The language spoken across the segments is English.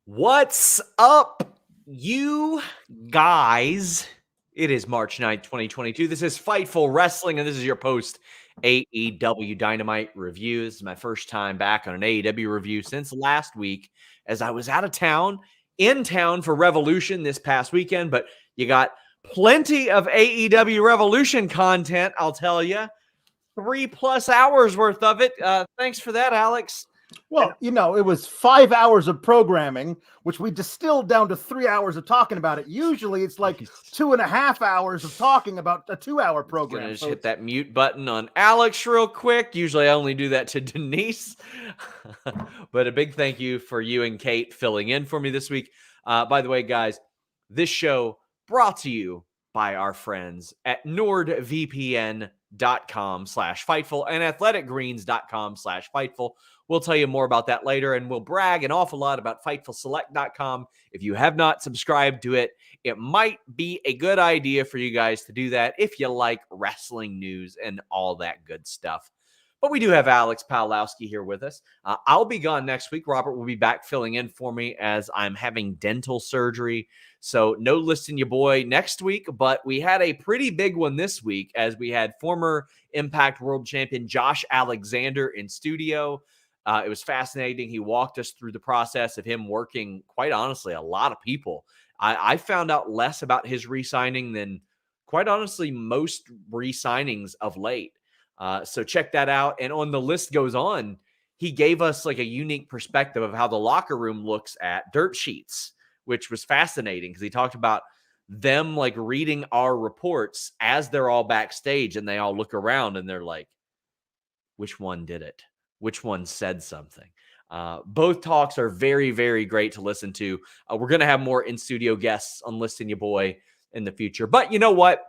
What's up, you guys? It is March 9th, 2022. This is Fightful Wrestling, and this is your post AEW Dynamite review. This is my first time back on an AEW review since last week, as I was out of town, in town for Revolution this past weekend. But you got plenty of AEW Revolution content, I'll tell you. 3+ hours worth of it. Thanks for that, Alex. Well, it was 5 hours of programming, which we distilled down to 3 hours of talking about it. Usually it's like 2.5 hours of talking about a 2-hour program. Gonna just hit that mute button on Alex real quick. Usually I only do that to Denise. But a big thank you for you and Kate filling in for me this week. By the way, guys, this show brought to you by our friends at nordvpn.com/Fightful and athleticgreens.com/Fightful. We'll tell you more about that later, and we'll brag an awful lot about FightfulSelect.com. If you have not subscribed to it, it might be a good idea for you guys to do that if you like wrestling news and all that good stuff. But we do have Alex Pawlowski here with us. I'll be gone next week. Robert will be back filling in for me as I'm having dental surgery. So no listing your boy next week, but we had a pretty big one this week as we had former Impact World Champion Josh Alexander in studio. It was fascinating. He walked us through the process of him working, quite honestly, a lot of people. I found out less about his re-signing than, quite honestly, most re-signings of late. So check that out. And on the list goes on, he gave us like a unique perspective of how the locker room looks at dirt sheets, which was fascinating because he talked about them like reading our reports as they're all backstage and they all look around and they're like, which one did it? Which one said something? Both talks are very, very great to listen to. We're going to have more in-studio guests on Listing Your Boy in the future. But you know what?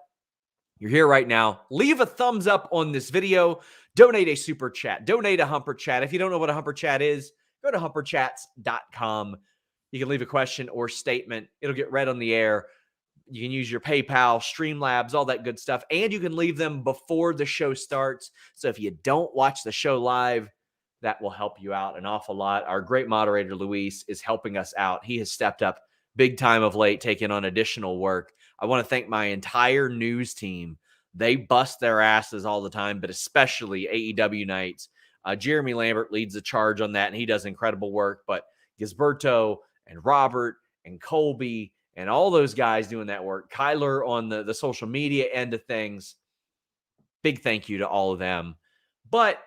You're here right now. Leave a thumbs up on this video. Donate a super chat. Donate a humper chat. If you don't know what a humper chat is, go to humperchats.com. You can leave a question or statement. It'll get read on the air. You can use your PayPal, Streamlabs, all that good stuff. And you can leave them before the show starts. So if you don't watch the show live, that will help you out an awful lot. Our great moderator, Luis, is helping us out. He has stepped up big time of late, taking on additional work. I want to thank my entire news team. They bust their asses all the time, but especially AEW nights. Jeremy Lambert leads the charge on that, and he does incredible work. But Gisberto and Robert and Colby and all those guys doing that work, Kyler on the social media end of things, big thank you to all of them. But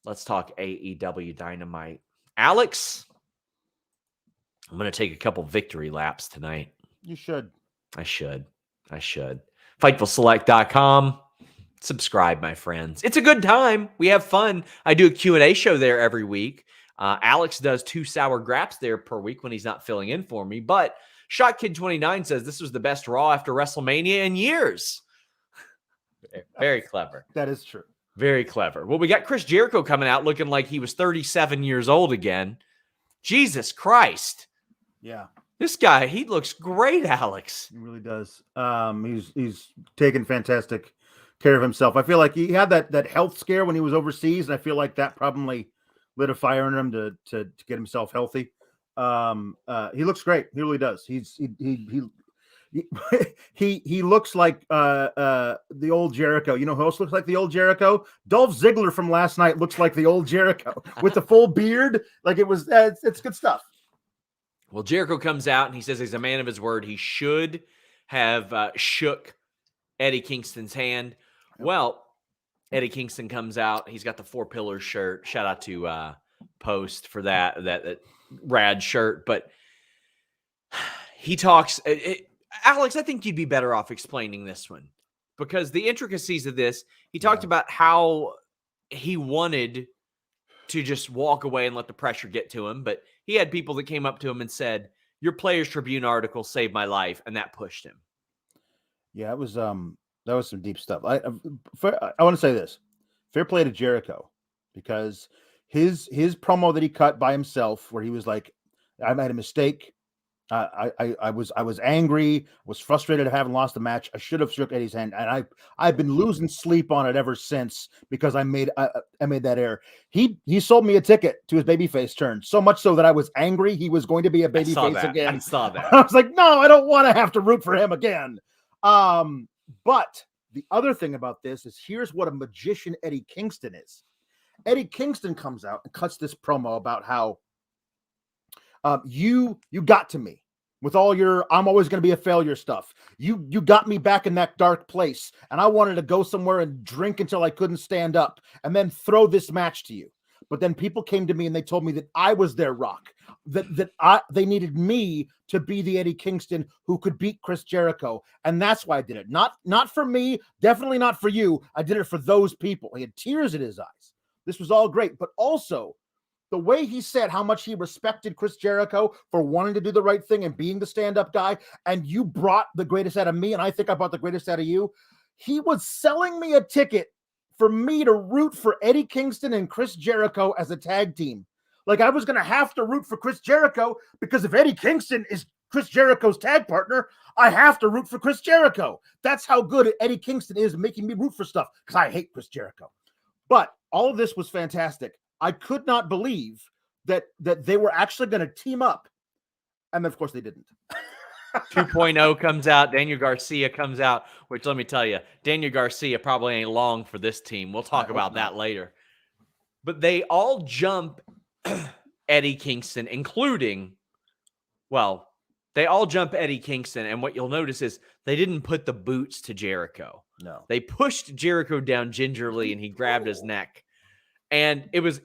let's talk AEW Dynamite. Alex, I'm going to take a couple victory laps tonight. You should. I should. FightfulSelect.com. Subscribe, my friends. It's a good time. We have fun. I do a Q&A show there every week. Alex does 2 sour graps there per week when he's not filling in for me. But ShotKid29 says this was the best Raw after WrestleMania in years. Very clever. That is true. Very clever. Well, we got Chris Jericho coming out looking like he was 37 years old again. Jesus Christ. Yeah. This guy, he looks great, Alex. He really does. He's taken fantastic care of himself. I feel like he had that health scare when he was overseas, and I feel like that probably lit a fire in him to get himself healthy. He looks great. He really does. He looks like the old Jericho. You know who else looks like the old Jericho? Dolph Ziggler from last night looks like the old Jericho with the full beard. Like it's good stuff. Well, Jericho comes out and he says he's a man of his word. He should have shook Eddie Kingston's hand. Well, Eddie Kingston comes out. He's got the 4 Pillars shirt. Shout out to Post for that rad shirt. But he talks. Alex, I think you'd be better off explaining this one because the intricacies of this, he talked about how he wanted to just walk away and let the pressure get to him. But he had people that came up to him and said, your Players Tribune article saved my life. And that pushed him. Yeah, it was that was some deep stuff. I want to say this. Fair play to Jericho because his promo that he cut by himself where he was like, I made a mistake. I was angry, was frustrated of having lost the match. I should have shook Eddie's hand, and I've been losing sleep on it ever since because I made that error. He sold me a ticket to his babyface turn, so much so that I was angry he was going to be a babyface again. I saw that. I was like, no, I don't want to have to root for him again. But the other thing about this is here's what a magician Eddie Kingston is. Eddie Kingston comes out and cuts this promo about how you got to me with all your I'm always going to be a failure stuff. You got me back in that dark place, and I wanted to go somewhere and drink until I couldn't stand up and then throw this match to you. But then people came to me and they told me that I was their rock, that they needed me to be the Eddie Kingston who could beat Chris Jericho, and that's why I did it. Not for me, definitely not for you. I did it for those people. He had tears in his eyes. This was all great, but also the way he said how much he respected Chris Jericho for wanting to do the right thing and being the stand-up guy, and you brought the greatest out of me, and I think I brought the greatest out of you. He was selling me a ticket for me to root for Eddie Kingston and Chris Jericho as a tag team. Like I was going to have to root for Chris Jericho because if Eddie Kingston is Chris Jericho's tag partner, I have to root for Chris Jericho. That's how good Eddie Kingston is making me root for stuff because I hate Chris Jericho. But all of this was fantastic. I could not believe that they were actually going to team up. And of course they didn't. 2.0 comes out. Daniel Garcia comes out, which let me tell you, Daniel Garcia probably ain't long for this team. We'll talk about that later. But they all jump Eddie Kingston, including, well, they all jump Eddie Kingston. And what you'll notice is they didn't put the boots to Jericho. No. They pushed Jericho down gingerly and he grabbed his neck. And it was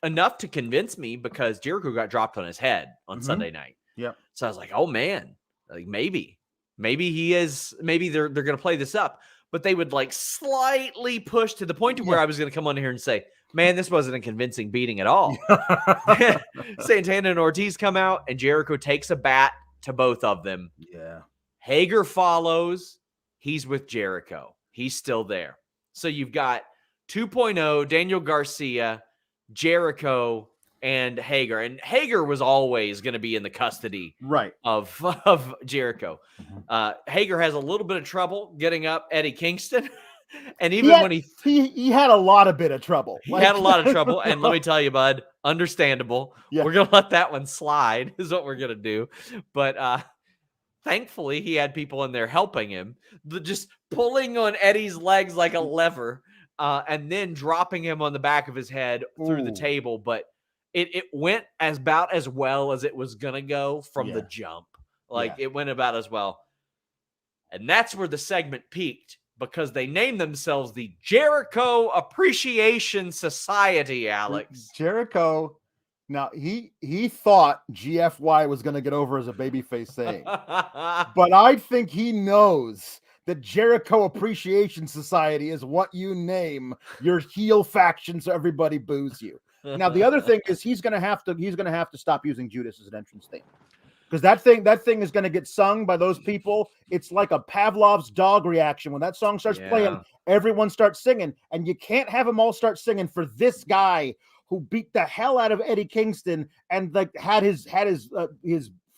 enough to convince me because Jericho got dropped on his head on Sunday night. Yep. So I was like, oh man, like maybe they're going to play this up, but they would like slightly push to the point to where I was going to come on here and say, man, this wasn't a convincing beating at all. Santana and Ortiz come out and Jericho takes a bat to both of them. Yeah. Hager follows. He's with Jericho. He's still there. So you've got 2.0, Daniel Garcia, Jericho, and Hager. And Hager was always going to be in the custody of Jericho. Hager has a little bit of trouble getting up Eddie Kingston. And even when he had a lot of bit of trouble. He had a lot of trouble. And let me tell you, bud, understandable. Yeah. We're going to let that one slide is what we're going to do. But thankfully, he had people in there helping him, just pulling on Eddie's legs like a lever. And then dropping him on the back of his head through the table. But it went about as well as it was going to go from the jump. Like, it went about as well. And that's where the segment peaked because they named themselves the Jericho Appreciation Society, Alex. Jericho, now, he thought GFY was going to get over as a babyface thing. But I think he knows the Jericho Appreciation Society is what you name your heel faction so everybody boos you. Now the other thing is he's gonna have to stop using Judas as an entrance theme. Because that thing is gonna get sung by those people. It's like a Pavlov's dog reaction. When that song starts playing, everyone starts singing, and you can't have them all start singing for this guy who beat the hell out of Eddie Kingston and like had his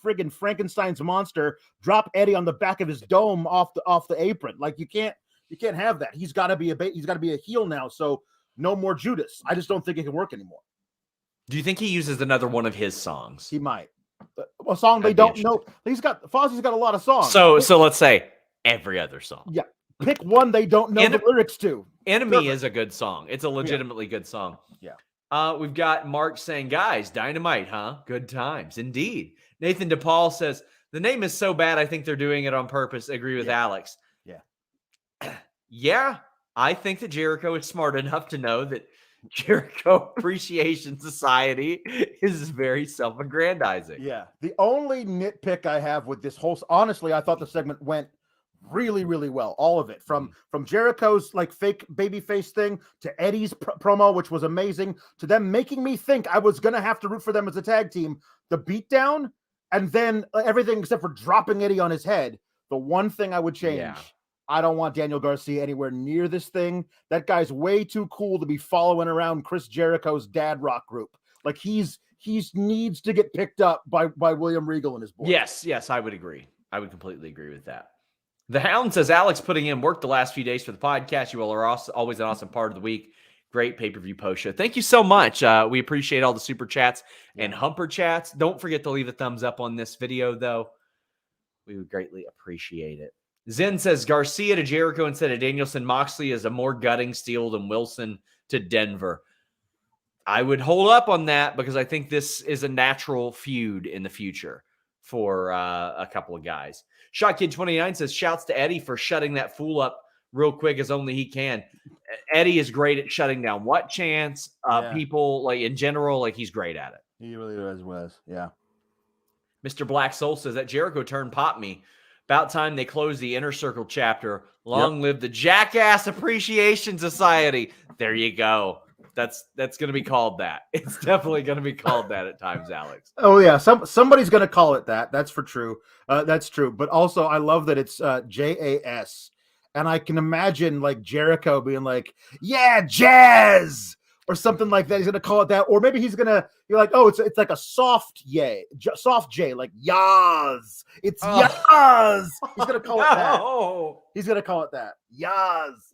friggin' Frankenstein's monster drop Eddie on the back of his dome off the apron. Like you can't have that. He's got to be a heel now. So no more Judas. I just don't think it can work anymore. Do you think he uses another one of his songs? He might. A song they don't know. Fozzie's got a lot of songs. So let's say every other song. Yeah. Pick one they don't know the lyrics to. Enemy is a good song. It's a legitimately good song. Yeah. We've got Mark saying, guys, Dynamite, huh? Good times. Indeed. Nathan DePaul says, the name is so bad, I think they're doing it on purpose. Agree with Alex. Yeah. Yeah. I think that Jericho is smart enough to know that Jericho Appreciation Society is very self-aggrandizing. Yeah. The only nitpick I have with this whole, honestly, I thought the segment went really, really well. All of it, from Jericho's like fake babyface thing to Eddie's promo, which was amazing, to them making me think I was going to have to root for them as a tag team. The beatdown, and then everything except for dropping Eddie on his head. The one thing I would change, I don't want Daniel Garcia anywhere near this thing. That guy's way too cool to be following around Chris Jericho's dad rock group. Like he's he needs to get picked up by William Regal and his boys. Yes, I would agree. I would completely agree with that. The Hound says, Alex putting in work the last few days for the podcast. You all are always an awesome part of the week. Great pay-per-view post show. Thank you so much. We appreciate all the super chats and humper chats. Don't forget to leave a thumbs up on this video, though. We would greatly appreciate it. Zen says, Garcia to Jericho instead of Danielson. Moxley is a more gutting steal than Wilson to Denver. I would hold up on that because I think this is a natural feud in the future for a couple of guys. Shotkid29 says, shouts to Eddie for shutting that fool up real quick as only he can. Eddie is great at shutting down what chance, people, like in general, like he's great at it. He really was. Yeah. Mr. Black Soul says that Jericho turn pop me. About time they close the Inner Circle chapter. Long live the Jackass Appreciation Society. There you go. That's going to be called that. It's definitely going to be called that at times, Alex. Oh yeah, somebody's going to call it that. That's for true. That's true. But also, I love that it's JAS, and I can imagine like Jericho being like, "Yeah, jazz," or something like that. He's going to call it that, or maybe he's going to be like, "Oh, it's like a soft yay, soft J, like yas. It's yas." He's going to call it that. He's going to call it that. Yas.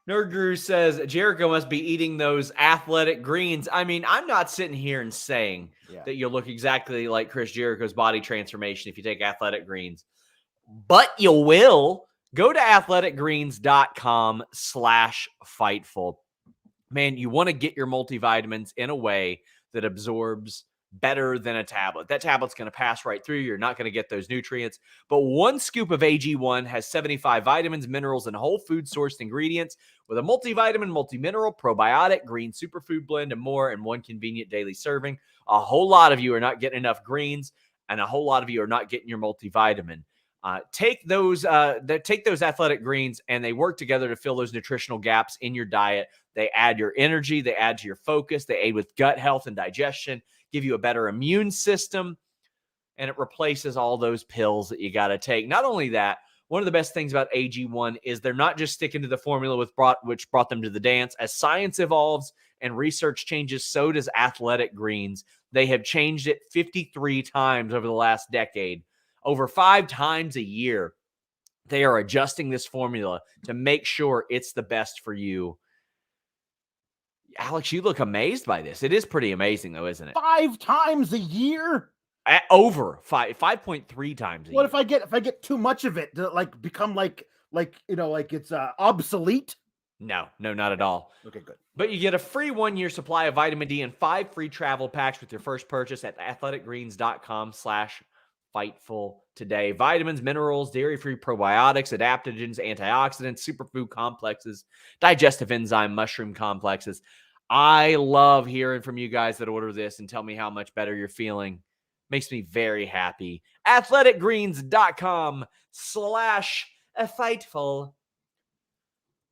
Nerd Guru says Jericho must be eating those athletic greens. I mean, I'm not sitting here and saying that you'll look exactly like Chris Jericho's body transformation if you take athletic greens, but you will. Go to athleticgreens.com/Fightful. Man, you want to get your multivitamins in a way that absorbs better than a tablet. That tablet's going to pass right through. You're not going to get those nutrients. But one scoop of AG1 has 75 vitamins, minerals, and whole food sourced ingredients with a multivitamin, multimineral, probiotic, green superfood blend, and more in one convenient daily serving. A whole lot of you are not getting enough greens, and a whole lot of you are not getting your multivitamin. Take those athletic greens, and they work together to fill those nutritional gaps in your diet. They add your energy, they add to your focus, they aid with gut health and digestion, give you a better immune system, and it replaces all those pills that you got to take. Not only that, one of the best things about AG1 is they're not just sticking to the formula which brought them to the dance. As science evolves and research changes, so does Athletic Greens. They have changed it 53 times over the last decade. Over 5 times a year, they are adjusting this formula to make sure it's the best for you. Alex, you look amazed by this. It is pretty amazing, though, isn't it? 5 times a year? Over 5.3 times a year. What if I get too much of it to like become like it's obsolete? No, not at all. Okay, good. But you get a free 1-year supply of vitamin D and 5 free travel packs with your first purchase at athleticgreens.com/Fightful today. Vitamins, minerals, dairy-free probiotics, adaptogens, antioxidants, superfood complexes, digestive enzyme, mushroom complexes. I love hearing from you guys that order this and tell me how much better you're feeling. Makes me very happy. athleticgreens.com/Fightful.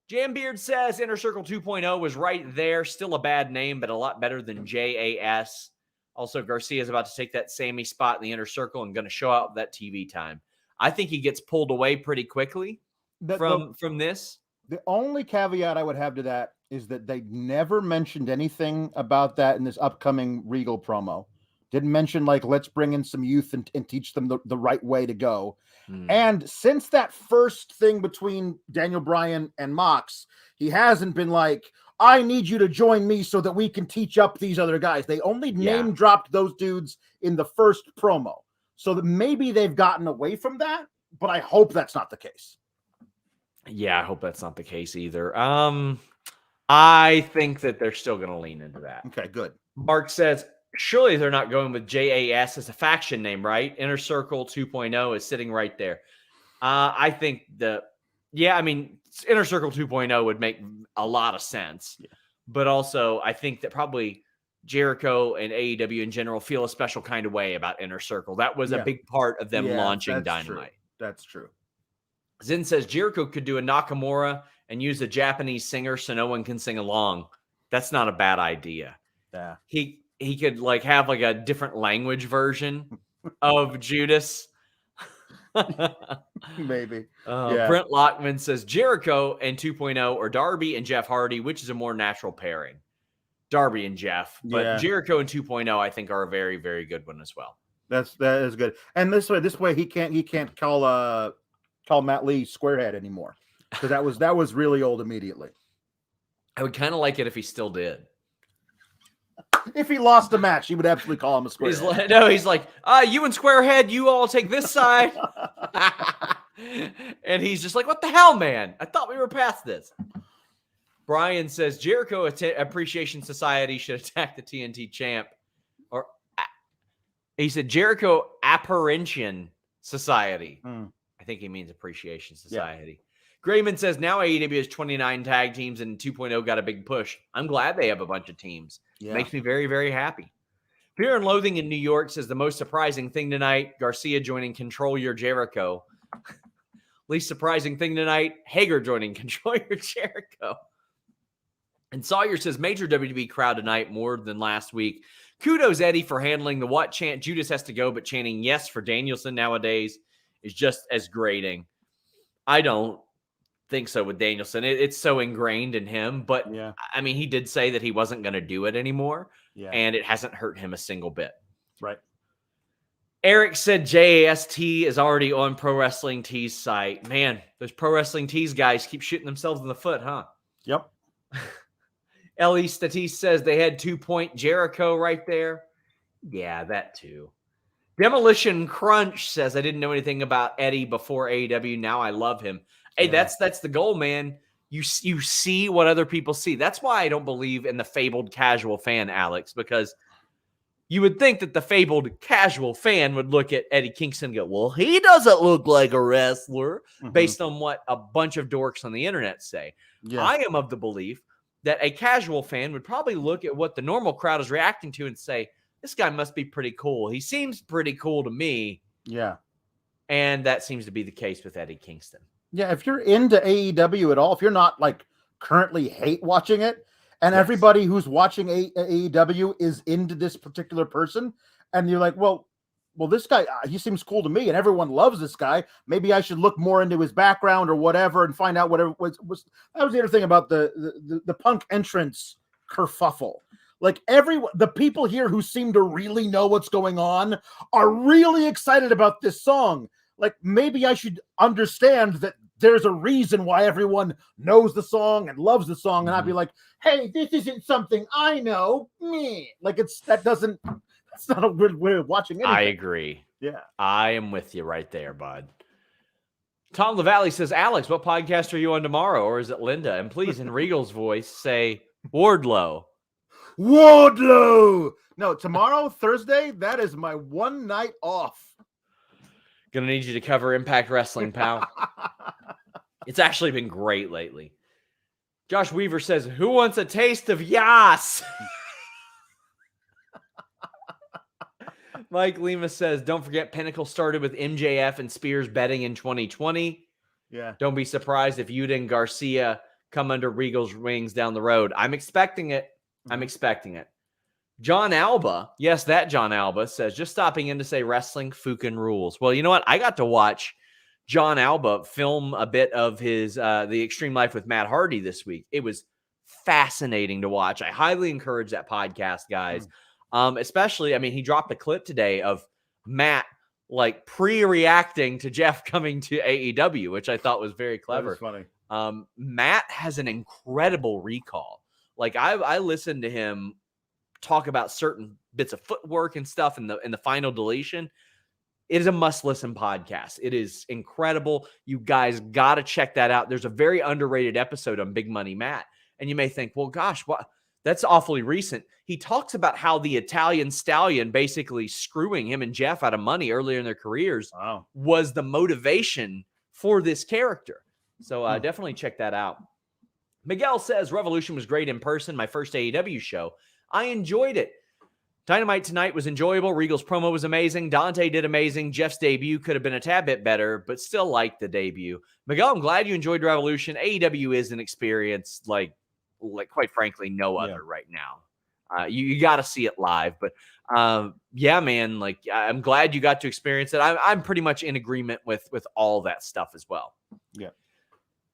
Jambeard says Inner Circle 2.0 was right there. Still a bad name, but a lot better than JAS. Also, Garcia is about to take that Sammy spot in the Inner Circle and going to show out that TV time. I think he gets pulled away pretty quickly from this. The only caveat I would have to that is that they never mentioned anything about that in this upcoming Regal promo. Didn't mention, like, let's bring in some youth and teach them the right way to go. And since that first thing between Daniel Bryan and Mox, he hasn't been like, I need you to join me so that we can teach up these other guys. They only name dropped those dudes in the first promo. So that maybe they've gotten away from that, but I hope that's not the case. Yeah, I hope that's not the case either. I think that they're still going to lean into that. Okay, good. Mark says, surely they're not going with JAS as a faction name, right? Inner Circle 2.0 is sitting right there. I think Inner Circle 2.0 would make a lot of sense. Yeah. But also, I think that probably Jericho and AEW in general feel a special kind of way about Inner Circle. That was a big part of them launching Dynamite. True. That's true. Zen says Jericho could do a Nakamura and use a Japanese singer so no one can sing along. That's not a bad idea. Yeah. He could like have like a different language version of Judas. Maybe. Brent Lockman says Jericho and 2.0 or Darby and Jeff Hardy, which is a more natural pairing. Darby and Jeff. But Yeah. Jericho and 2.0, I think, are a very, very good one as well. That is good. And this way he can't call Matt Lee squarehead anymore, because that was really old immediately. I would kind of like it if he still did. If he lost the match, he would absolutely call him a squarehead. He's like, you and Squarehead, you all take this side. And he's just like, what the hell, man? I thought we were past this. Brian says Jericho Appreciation Society should attack the TNT champ. Or he said Jericho Apparition Society. I think he means Appreciation Society. Yeah. Grayman says now AEW has 29 tag teams and 2.0 got a big push. I'm glad they have a bunch of teams. Yeah. Makes me very, very happy. Fear and Loathing in New York says the most surprising thing tonight, Garcia joining Control Your Jericho. Least surprising thing tonight, Hager joining Control Your Jericho. And Sawyer says major WWE crowd tonight more than last week. Kudos, Eddie, for handling the what chant. Judas has to go, but chanting yes for Danielson nowadays is just as grating. I don't think so with Danielson. It's so ingrained in him, but yeah. I mean, he did say that he wasn't going to do it anymore, and it hasn't hurt him a single bit. Right. Eric said JAST is already on Pro Wrestling Tees site. Man, those Pro Wrestling Tees guys keep shooting themselves in the foot, huh? Yep. Ellie Statis says they had 2-point Jericho right there. Yeah, that too. Demolition Crunch says I didn't know anything about Eddie before AEW. Now I love him. Hey, that's the goal, man. You see what other people see. That's why I don't believe in the fabled casual fan, Alex, because you would think that the fabled casual fan would look at Eddie Kingston and go, well, he doesn't look like a wrestler, based on what a bunch of dorks on the internet say. Yeah. I am of the belief that a casual fan would probably look at what the normal crowd is reacting to and say, this guy must be pretty cool. He seems pretty cool to me. Yeah. And that seems to be the case with Eddie Kingston. Yeah, if you're into AEW at all, if you're not like currently hate watching it, and everybody who's watching AEW is into this particular person, and you're like, well, this guy, he seems cool to me, and everyone loves this guy. Maybe I should look more into his background or whatever, and find out whatever was. That was the other thing about the Punk entrance kerfuffle. Like the people here who seem to really know what's going on are really excited about this song. Like, maybe I should understand that there's a reason why everyone knows the song and loves the song. And I'd be like, hey, this isn't something I know. Me. Like, that's not a good way of watching anything. I agree. Yeah. I am with you right there, bud. Tom LaValle says, Alex, what podcast are you on tomorrow? Or is it Linda? And please, in Regal's voice, say Wardlow. Wardlow. No, tomorrow, Thursday, that is my one night off. Gonna need you to cover Impact Wrestling, pal. It's actually been great lately. Josh Weaver says, who wants a taste of Yas? Mike Lima says, don't forget Pinnacle started with MJF and Spears betting in 2020. Yeah. Don't be surprised if Yuta and Garcia come under Regal's wings down the road. I'm expecting it. I'm expecting it. John Alba, yes, that John Alba says, just stopping in to say wrestling fucking rules. Well, you know what? I got to watch John Alba film a bit of his The Extreme Life with Matt Hardy this week. It was fascinating to watch. I highly encourage that podcast, guys. Especially, I mean, he dropped a clip today of Matt like pre-reacting to Jeff coming to AEW, which I thought was very clever. That was funny. Matt has an incredible recall. Like I listened to him talk about certain bits of footwork and stuff in the final deletion. It is a must-listen podcast. It is incredible. You guys got to check that out. There's a very underrated episode on Big Money Matt. And you may think, well, gosh, what? That's awfully recent. He talks about how the Italian Stallion basically screwing him and Jeff out of money earlier in their careers was the motivation for this character. So definitely check that out. Miguel says, Revolution was great in person, my first AEW show. I enjoyed it. Dynamite tonight was enjoyable. Regal's promo was amazing. Dante did amazing. Jeff's debut could have been a tad bit better, but still liked the debut. Miguel, I'm glad you enjoyed Revolution. AEW is an experience like quite frankly, no other right now. You got to see it live. But yeah, man, like I'm glad you got to experience it. I'm pretty much in agreement with all that stuff as well. Yeah.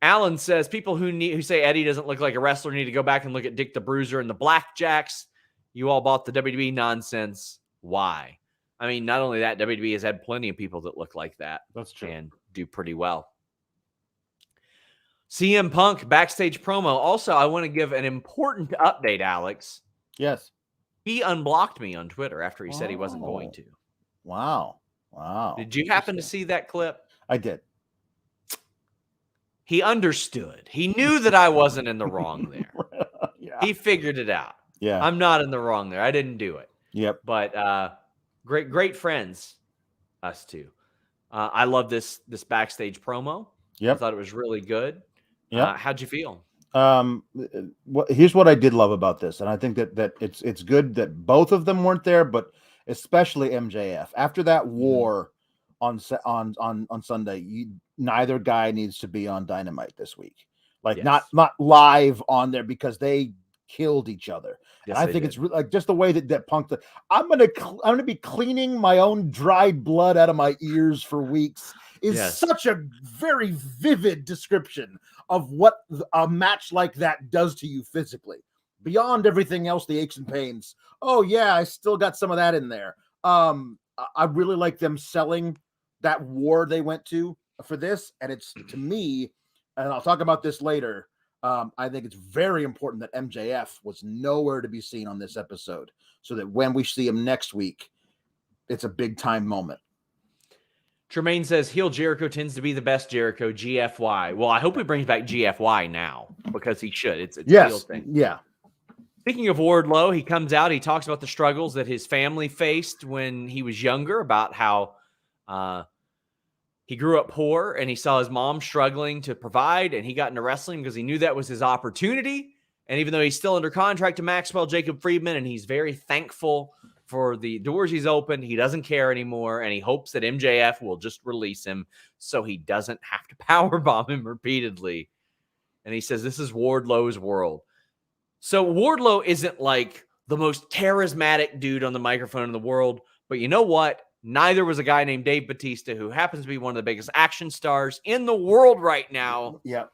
Alan says people who say Eddie doesn't look like a wrestler need to go back and look at Dick the Bruiser and the Blackjacks. You all bought the WWE nonsense. Why? I mean, not only that, WWE has had plenty of people that look like that. That's true. And do pretty well. CM Punk backstage promo. Also, I want to give an important update, Alex. Yes. He unblocked me on Twitter after he said he wasn't going to. Wow. Did you happen to see that clip? I did. He understood. He knew that I wasn't in the wrong there. Yeah. He figured it out. Yeah. I'm not in the wrong there. I didn't do it. Yep. But great friends, us two. I love this backstage promo. Yep. I thought it was really good. Yeah. How'd you feel? Here's what I did love about this, and I think that it's good that both of them weren't there, but especially MJF. After that war on Sunday, neither guy needs to be on Dynamite this week. Like not live on there because they killed each other. Yes, and I think it's like just the way that Punk. I'm gonna be cleaning my own dried blood out of my ears for weeks. Is such a very vivid description of what a match like that does to you physically, beyond everything else, the aches and pains. Oh yeah, I still got some of that in there. I really like them selling that war they went to for this, and it's, to me, and I'll talk about this later, I think it's very important that MJF was nowhere to be seen on this episode, so that when we see him next week, it's a big time moment. Tremaine says heel Jericho tends to be the best Jericho, GFY. Well, I hope he brings back GFY now, because he should. It's a heel thing. Yeah. Speaking of Wardlow, he comes out, he talks about the struggles that his family faced when he was younger, about how he grew up poor and he saw his mom struggling to provide, and he got into wrestling because he knew that was his opportunity. And even though he's still under contract to Maxwell Jacob Friedman, and he's very thankful for the doors he's opened, he doesn't care anymore, and he hopes that MJF will just release him so he doesn't have to powerbomb him repeatedly. And he says this is Wardlow's world. So Wardlow isn't like the most charismatic dude on the microphone in the world, but you know what? Neither was a guy named Dave Bautista, who happens to be one of the biggest action stars in the world right now. Yep.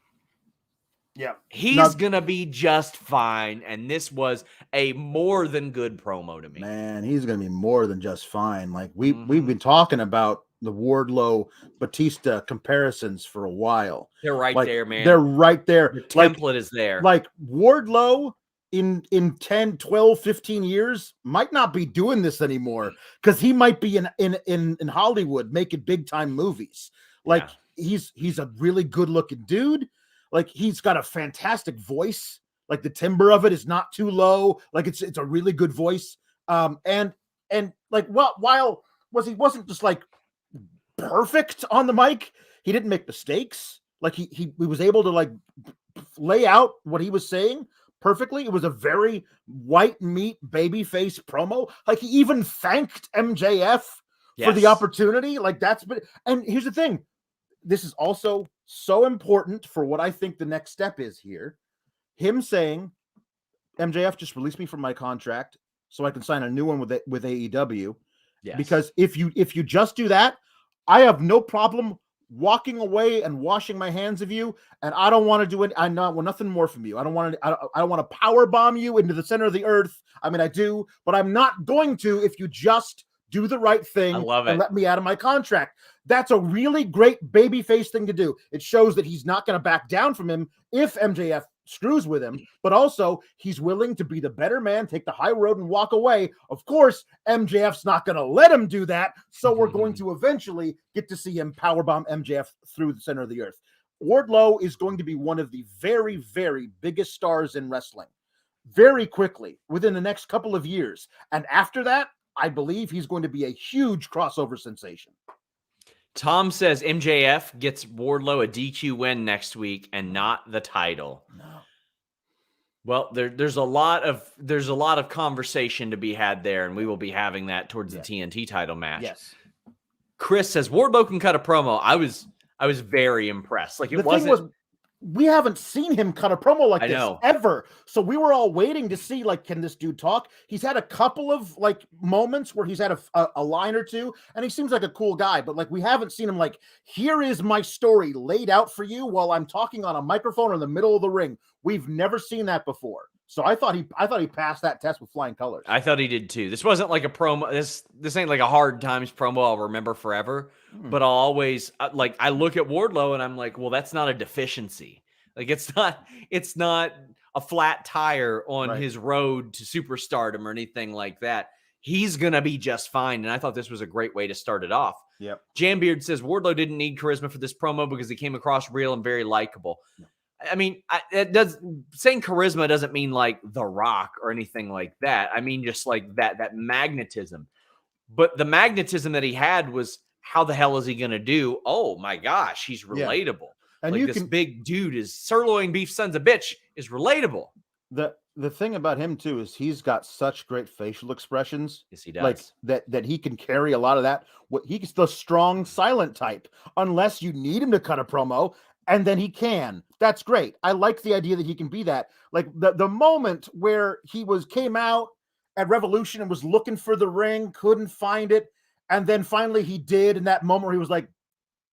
Yeah, he's gonna be just fine, and this was a more than good promo to me. Man, he's gonna be more than just fine. Like we've been talking about the Wardlow Batista comparisons for a while. They're right there, man. They're right there. The template is there. Like Wardlow in 10, 12, 15 years might not be doing this anymore, because he might be in Hollywood making big time movies. Like he's a really good looking dude. Like he's got a fantastic voice. Like the timbre of it is not too low. Like it's a really good voice. And like while he wasn't just like perfect on the mic, he didn't make mistakes. Like he was able to like lay out what he was saying perfectly. It was a very white meat babyface promo. Like he even thanked MJF for the opportunity. Like and here's the thing. This is also so important for what I think the next step is here. Him saying, MJF, just release me from my contract so I can sign a new one with AEW. Yes. Because if you just do that, I have no problem walking away and washing my hands of you, and I don't want to do it. I want nothing more from you. I don't want to power bomb you into the center of the earth. I mean, I do, but I'm not going to if you just do the right thing and let me out of my contract. That's a really great babyface thing to do. It shows that he's not going to back down from him if MJF screws with him, but also he's willing to be the better man, take the high road and walk away. Of course, MJF's not going to let him do that, so we're going to eventually get to see him powerbomb MJF through the center of the earth. Wardlow is going to be one of the very, very biggest stars in wrestling very quickly within the next couple of years. And after that, I believe he's going to be a huge crossover sensation. Tom says MJF gets Wardlow a DQ win next week and not the title. No. Well, there's a lot of conversation to be had there, and we will be having that towards the TNT title match. Yes. Chris says Wardlow can cut a promo. I was very impressed. Like it wasn't. we haven't seen him cut a promo like I this know. ever. So we were all waiting to see, like, can this dude talk? He's had a couple of like moments where he's had a line or two, and he seems like a cool guy, but like we haven't seen him like, here is my story laid out for you while I'm talking on a microphone in the middle of the ring. We've never seen that before. So I thought he passed that test with flying colors. I thought he did too. This wasn't like a promo. This ain't like a Hard Times promo I'll remember forever. But I'll always like, I look at Wardlow and I'm like, well, that's not a deficiency. Like it's not a flat tire on his road to superstardom or anything like that. He's gonna be just fine. And I thought this was a great way to start it off. Yep. Jambeard says Wardlow didn't need charisma for this promo because he came across real and very likable. I mean, saying charisma doesn't mean like The Rock or anything like that. I mean, just like that magnetism. But the magnetism that he had was, how the hell is he going to do? Oh my gosh, he's relatable. Yeah. And like this big dude is sirloin beef sons of bitch is relatable. The thing about him too is he's got such great facial expressions. Yes, he does. Like that he can carry a lot of that. He's the strong silent type, unless you need him to cut a promo. And then he can. That's great. I like the idea that he can be that. Like the moment where he came out at Revolution and was looking for the ring, couldn't find it, and then finally he did. In that moment where he was like,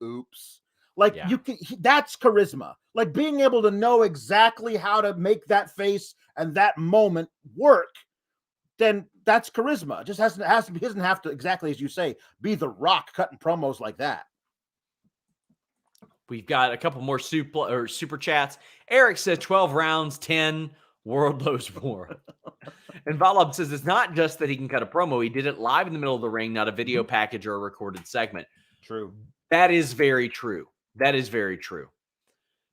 "Oops!" Like that's charisma. Like being able to know exactly how to make that face and that moment work. Then that's charisma. It just doesn't have to exactly as you say be The Rock cutting promos like that. We've got a couple more super chats. Eric says 12 rounds, 10 Wardlow's more. And Valab says it's not just that he can cut a promo. He did it live in the middle of the ring, not a video package or a recorded segment. True. That is very true. That is very true.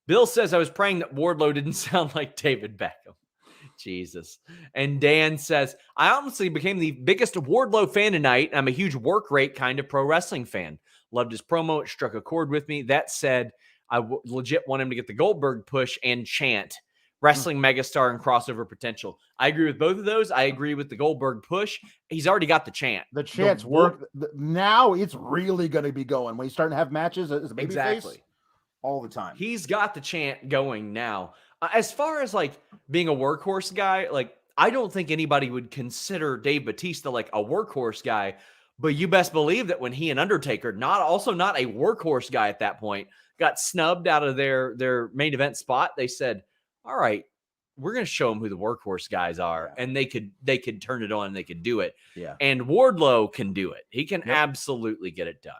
Bill says, I was praying that Wardlow didn't sound like David Beckham. Jesus. And Dan says, I honestly became the biggest Wardlow fan tonight. I'm a huge work rate kind of pro wrestling fan. Loved his promo. It struck a chord with me. That said, I legit want him to get the Goldberg push and chant wrestling megastar and crossover potential. I agree with both of those. I agree with the Goldberg push. He's already got the chant. The chants work. Now it's really going to be going when he's starting to have matches as a babyface all the time. He's got the chant going now. As far as like being a workhorse guy, like I don't think anybody would consider Dave Bautista like a workhorse guy. But you best believe that when he and Undertaker, not a workhorse guy at that point, got snubbed out of their main event spot, they said, all right, we're going to show them who the workhorse guys are. Yeah. And they could turn it on and they could do it. Yeah. And Wardlow can do it. He can absolutely get it done.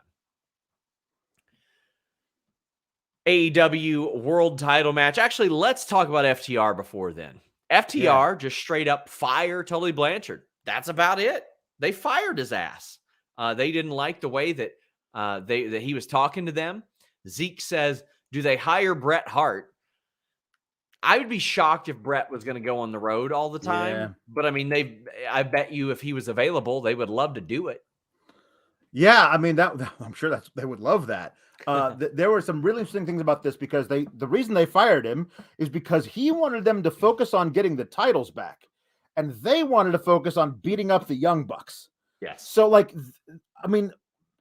AEW World Title match. Actually, let's talk about FTR before then. FTR just straight up fire Tully Blanchard. That's about it. They fired his ass. They didn't like the way that that he was talking to them. Zeke says, do they hire Bret Hart? I would be shocked if Bret was going to go on the road all the time. Yeah. But I mean, I bet you if he was available, they would love to do it. Yeah, I mean, I'm sure they would love that. There were some really interesting things about this because the reason they fired him is because he wanted them to focus on getting the titles back, and they wanted to focus on beating up the Young Bucks. Yes. So, like, I mean,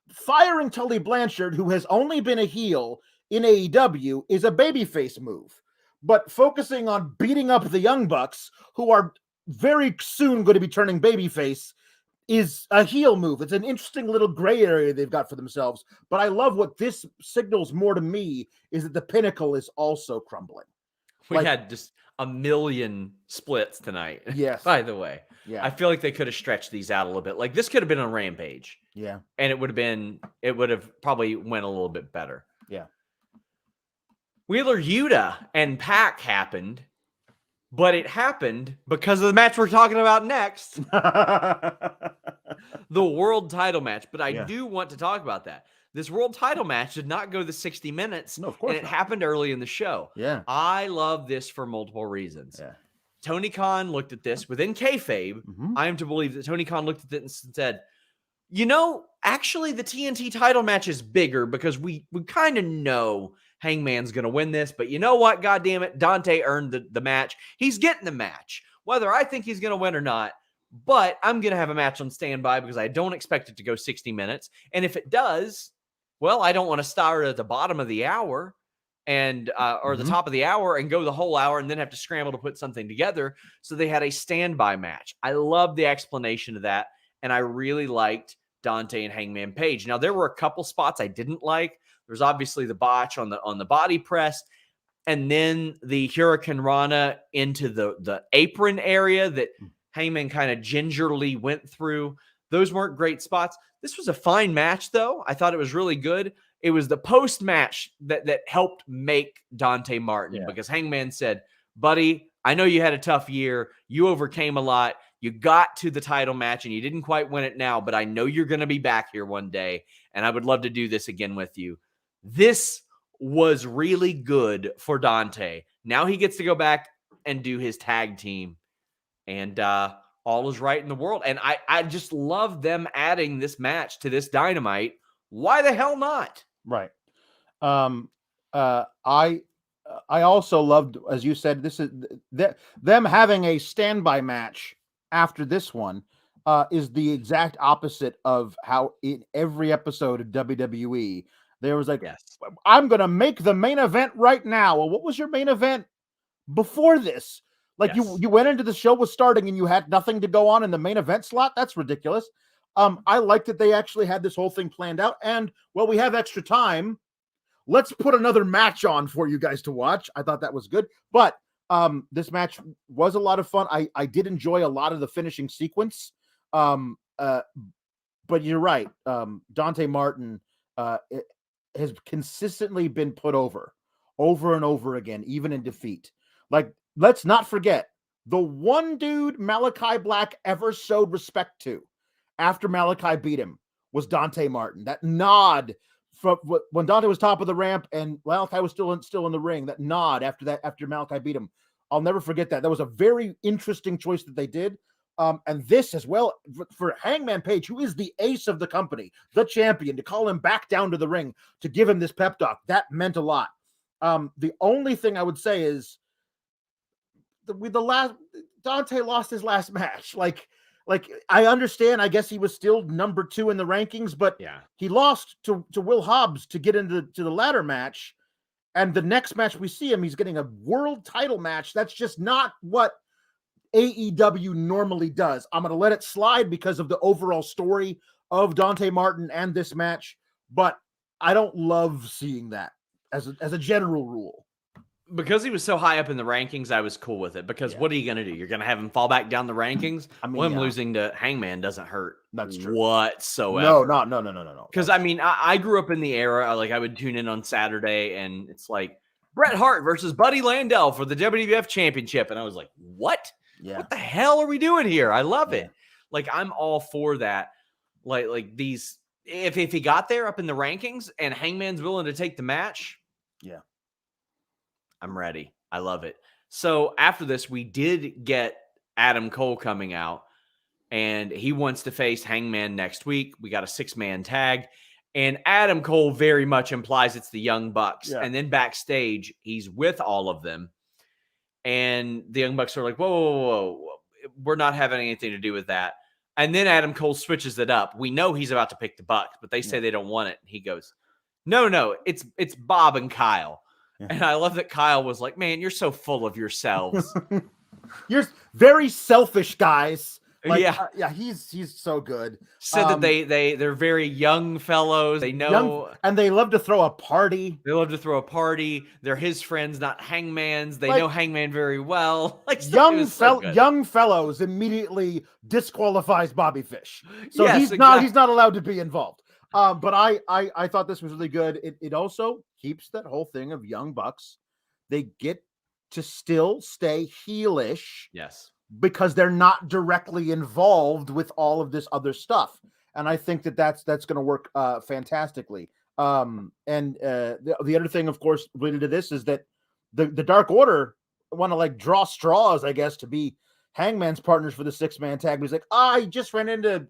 firing Tully Blanchard, who has only been a heel in AEW, is a babyface move. But focusing on beating up the Young Bucks, who are very soon going to be turning babyface, is a heel move. It's an interesting little gray area they've got for themselves. But I love what this signals more to me is that the Pinnacle is also crumbling. We had just a million splits tonight. Yes. By the way. Yeah. I feel like they could have stretched these out a little bit. Like this could have been on Rampage. Yeah. And it would have probably went a little bit better. Yeah. Wheeler Yuta and Pac happened, but it happened because of the match we're talking about next. The world title match. But I do want to talk about that. This world title match did not go the 60 minutes. No, of course and it happened early in the show. Yeah. I love this for multiple reasons. Yeah. Tony Khan looked at this within kayfabe. Mm-hmm. I am to believe that Tony Khan looked at this and said, you know, actually the TNT title match is bigger because we kind of know Hangman's going to win this. But you know what? God damn it. Dante earned the match. He's getting the match, whether I think he's going to win or not. But I'm going to have a match on standby because I don't expect it to go 60 minutes. And if it does, well, I don't want to start at the bottom of the hour. and or the top of the hour and go the whole hour and then have to scramble to put something together. So they had a standby match. I love the explanation of that, and I really liked Dante and Hangman Page. Now there were a couple spots I didn't like. There's obviously the botch on the body press, and then the Hurricane Rana into the apron area that Hangman kind of gingerly went through. Those weren't great spots. This was a fine match, though. I thought it was really good. It was the post-match that helped make Dante Martin, because Hangman said, buddy, I know you had a tough year. You overcame a lot. You got to the title match, and you didn't quite win it now, but I know you're going to be back here one day, and I would love to do this again with you. This was really good for Dante. Now he gets to go back and do his tag team, and all is right in the world. And I just love them adding this match to this Dynamite. Why the hell not? Right. I also loved, as you said, this is them having a standby match after this one is the exact opposite of how in every episode of WWE there was like, I'm going to make the main event right now. Well, what was your main event before this? Like you went into the show was starting and you had nothing to go on in the main event slot. That's ridiculous. I like that they actually had this whole thing planned out. And well, we have extra time. Let's put another match on for you guys to watch. I thought that was good. But this match was a lot of fun. I did enjoy a lot of the finishing sequence. But you're right. Dante Martin has consistently been put over and over again, even in defeat. Like, let's not forget, the one dude Malachi Black ever showed respect to after Malachi beat him was Dante Martin. That nod from when Dante was top of the ramp and Malachi was still in the ring, that nod after Malachi beat him. I'll never forget that. That was a very interesting choice that they did. And this as well, for Hangman Page, who is the ace of the company, the champion, to call him back down to the ring, to give him this pep talk, that meant a lot. The only thing I would say is Dante lost his last match. Like I understand, I guess he was still number 2 in the rankings, but he lost to Will Hobbs to get into the ladder match. And the next match we see him, he's getting a world title match. That's just not what AEW normally does. I'm going to let it slide because of the overall story of Dante Martin and this match, but I don't love seeing that as a general rule. Because he was so high up in the rankings, I was cool with it. Because what are you going to do? You're going to have him fall back down the rankings? I mean, him losing to Hangman doesn't hurt. That's true. Whatsoever. No. Because, I mean, I grew up in the era, like, I would tune in on Saturday, and it's like, Bret Hart versus Buddy Landel for the WWF Championship. And I was like, what? Yeah. What the hell are we doing here? I love it. Like, I'm all for that. Like these, if he got there up in the rankings and Hangman's willing to take the match, I'm ready. I love it. So after this, we did get Adam Cole coming out, and he wants to face Hangman next week. We got a 6-man tag, and Adam Cole very much implies it's the Young Bucks. And then backstage, he's with all of them, and the Young Bucks are like, whoa. We're not having anything to do with that. And then Adam Cole switches it up. We know he's about to pick the Bucks, but they say they don't want it. And he goes, no, it's Bob and Kyle. And I love that Kyle was like, man, you're so full of yourselves. You're very selfish, guys. Like, he's so good. Said that they're very young fellows. They know, and they love to throw a party. They're his friends, not Hangman's. They know Hangman very well. Like, young fellows immediately disqualifies Bobby Fish, so he's not allowed to be involved. But I thought this was really good. It also keeps that whole thing of Young Bucks. They get to still stay heelish. Yes. Because they're not directly involved with all of this other stuff. And I think that's going to work fantastically. And the other thing, of course, related to this is that the Dark Order want to like draw straws, I guess, to be Hangman's partners for the 6-man tag. But he's like, I just ran into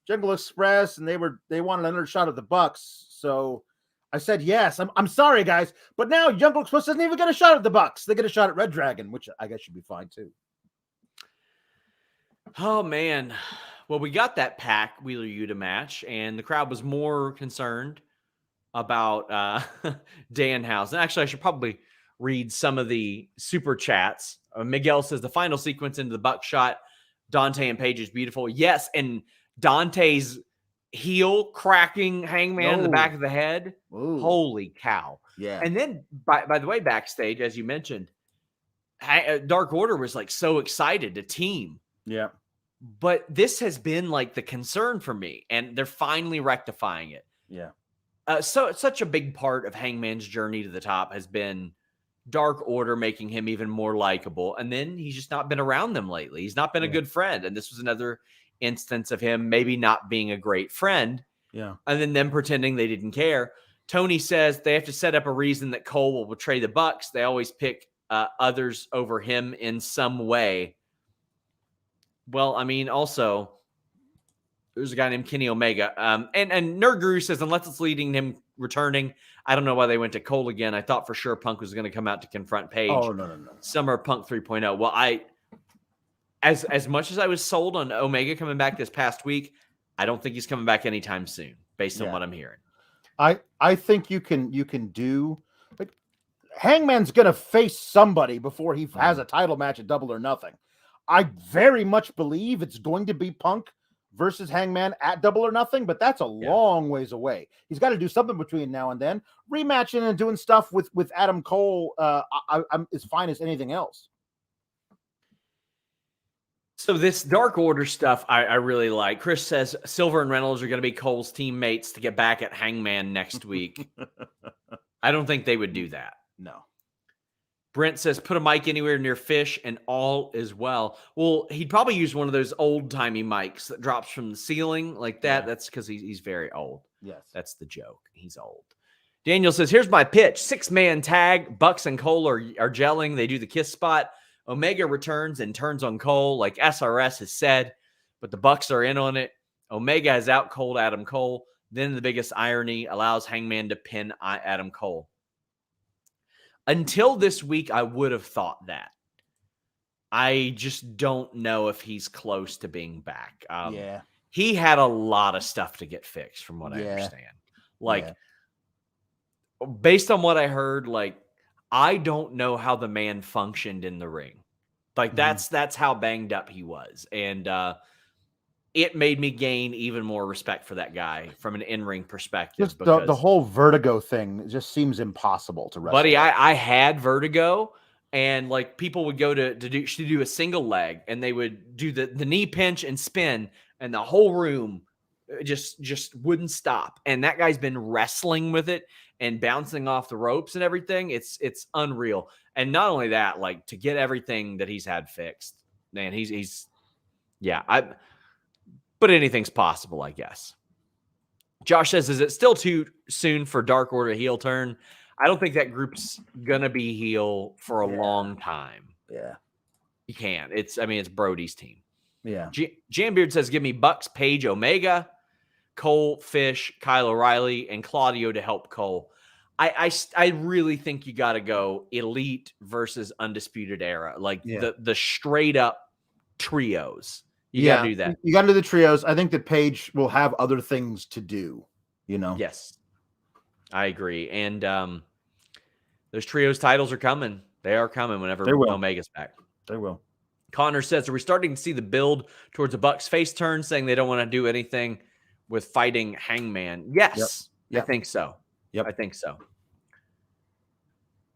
Jungle Express and they wanted another shot at the Bucks. So I said, yes, I'm sorry, guys. But now Jungle Express doesn't even get a shot at the Bucks. They get a shot at Red Dragon, which I guess should be fine too. Oh, man. Well, we got that Pac Wheeler Yuta match, and the crowd was more concerned about Danhausen. Actually, I should probably read some of the super chats. Miguel says the final sequence into the buckshot, Dante and Paige is beautiful. Yes, and Dante's heel cracking Hangman in the back of the head. Ooh. Holy cow. Yeah. And then, by the way, backstage, as you mentioned, Dark Order was like so excited to team. Yeah. But this has been like the concern for me, and they're finally rectifying it. Yeah. So such a big part of Hangman's journey to the top has been Dark Order making him even more likable. And then he's just not been around them lately. He's not been a good friend. And this was another instance of him maybe not being a great friend. Yeah. And then them pretending they didn't care. Tony says they have to set up a reason that Cole will betray the Bucks. They always pick others over him in some way. Well, I mean, also, there's a guy named Kenny Omega. And Nerd Guru says, unless it's leading him returning, I don't know why they went to Cole again. I thought for sure Punk was going to come out to confront Paige. Oh, no. Summer Punk 3.0. Well, as much as I was sold on Omega coming back this past week, I don't think he's coming back anytime soon, based on what I'm hearing. I think you can do, like, Hangman's going to face somebody before he has a title match at Double or Nothing. I very much believe it's going to be Punk versus Hangman at Double or Nothing, but that's a long ways away. He's got to do something between now and then. Rematching and doing stuff with Adam Cole I'm as fine as anything else. So this Dark Order stuff I really like. Chris says Silver and Reynolds are going to be Cole's teammates to get back at Hangman next week. I don't think they would do that. No. Brent says, put a mic anywhere near Fish and all is well. Well, he'd probably use one of those old-timey mics that drops from the ceiling like that. Yeah. That's because he's very old. Yes. That's the joke. He's old. Daniel says, here's my pitch. 6-man tag. Bucks and Cole are gelling. They do the kiss spot. Omega returns and turns on Cole like SRS has said, but the Bucks are in on it. Omega has out-Coled Adam Cole. Then the biggest irony allows Hangman to pin Adam Cole. Until this week, I would have thought that. I just don't know if he's close to being back. He had a lot of stuff to get fixed, from what I understand. Like, based on what I heard, like, I don't know how the man functioned in the ring. Like, that's how banged up he was. And it made me gain even more respect for that guy from an in-ring perspective. Just the whole vertigo thing just seems impossible to wrestle. Buddy, I had vertigo, and like people would go to do a single leg, and they would do the knee pinch and spin, and the whole room just wouldn't stop. And that guy's been wrestling with it and bouncing off the ropes and everything. It's unreal. And not only that, like, to get everything that he's had fixed, man, but anything's possible, I guess. Josh says, is it still too soon for Dark Order heel turn? I don't think that group's going to be heel for a long time. Yeah. You can't. It's Brody's team. Yeah. Jambeard says, give me Bucks, Paige, Omega, Cole, Fish, Kyle O'Reilly, and Claudio to help Cole. I really think you got to go Elite versus Undisputed Era. Like the straight up trios. You got to do that. You got to do the trios. I think that Paige will have other things to do, you know? Yes, I agree. And those trios titles are coming. They are coming whenever Omega's back. They will. Connor says, are we starting to see the build towards a Bucks face turn, saying they don't want to do anything with fighting Hangman? Yes, I think so. I think so.